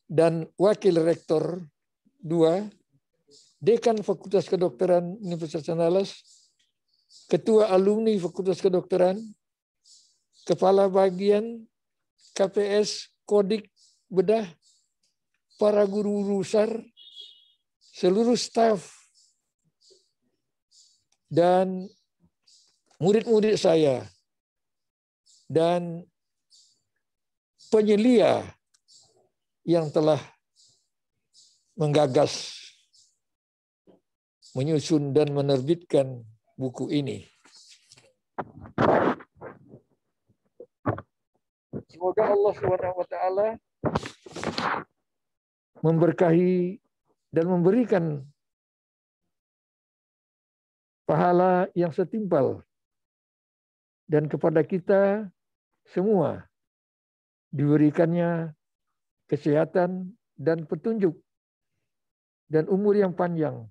dan Wakil Rektor 2, Dekan Fakultas Kedokteran Universitas Andalas, Ketua Alumni Fakultas Kedokteran, Kepala Bagian KPS Kodik Bedah, para guru besar, seluruh staf, dan murid-murid saya, dan penyelia yang telah menggagas, menyusun, dan menerbitkan buku ini. Semoga Allah SWT memberkahi dan memberikan pahala yang setimpal, dan kepada kita semua diberikannya kesehatan dan petunjuk dan umur yang panjang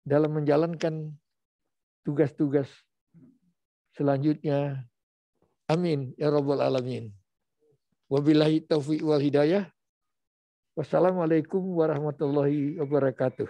dalam menjalankan tugas-tugas selanjutnya. Amin ya rabbal alamin. Wabillahi taufiq wal hidayah. Wassalamualaikum warahmatullahi wabarakatuh.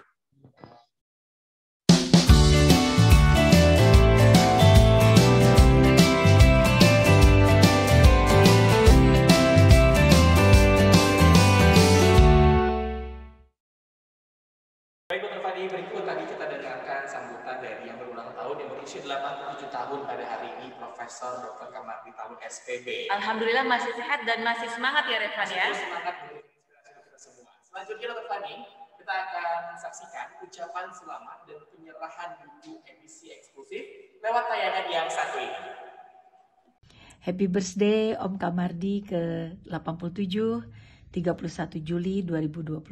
Baik, Dr. Fadi, berikut tadi kita dengarkan sambutan dari yang berulang tahun yang berusia 87 tahun pada hari ini, Profesor Dr. Kamardi Talun SPB. Alhamdulillah masih sehat dan masih semangat ya Revan ya. Semangat menginspirasi kita semua. Selanjutnya Dr. Fadi, kita akan saksikan ucapan selamat dan penyerahan buku edisi eksklusif lewat tayangan yang satu ini. Happy birthday Om Kamardi ke-87, 31 Juli 2021.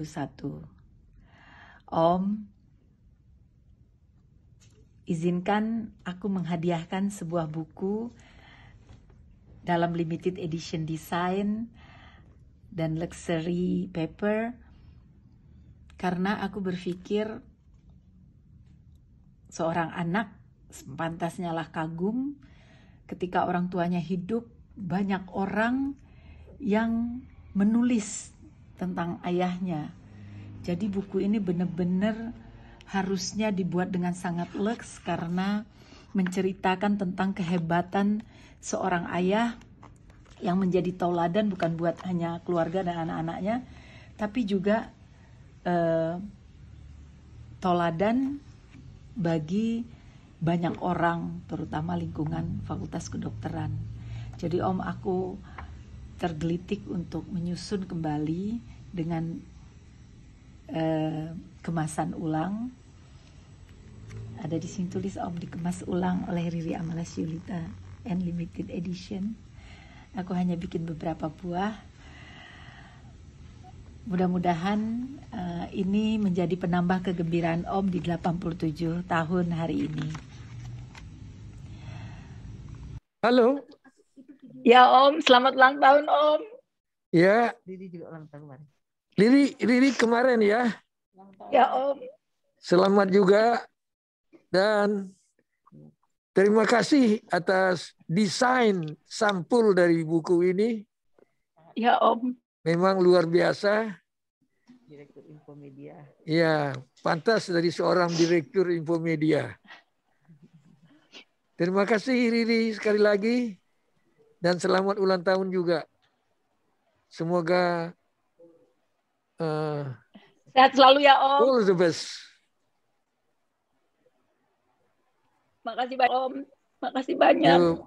Om, izinkan aku menghadiahkan sebuah buku dalam limited edition design dan luxury paper, karena aku berpikir seorang anak sepantasnya lah kagum ketika orang tuanya hidup. Banyak orang yang menulis tentang ayahnya. Jadi buku ini benar-benar harusnya dibuat dengan sangat lux, karena menceritakan tentang kehebatan seorang ayah yang menjadi tauladan bukan buat hanya keluarga dan anak-anaknya, tapi juga tauladan bagi banyak orang, terutama lingkungan Fakultas Kedokteran. Jadi Om, aku tergelitik untuk menyusun kembali dengan kemasan ulang. Ada di sini tulis Om, dikemas ulang oleh Riri Amalas Yulita and limited edition. Aku hanya bikin beberapa buah. Mudah-mudahan ini menjadi penambah kegembiraan Om di 87 tahun hari ini. Halo. Ya Om, selamat ulang tahun Om. Ya. Riri juga ulang tahun kemarin. Riri kemarin ya. Ya Om. Selamat juga dan terima kasih atas desain sampul dari buku ini. Ya Om. Memang luar biasa. Direktur Infomedia. Ya, pantas dari seorang direktur Infomedia. Terima kasih Riri sekali lagi dan selamat ulang tahun juga. Semoga sehat selalu ya Om. all the best. Makasih banyak Om. Makasih banyak. Yuk.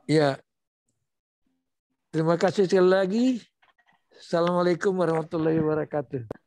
Ya. Terima kasih sekali lagi. Assalamualaikum warahmatullahi wabarakatuh.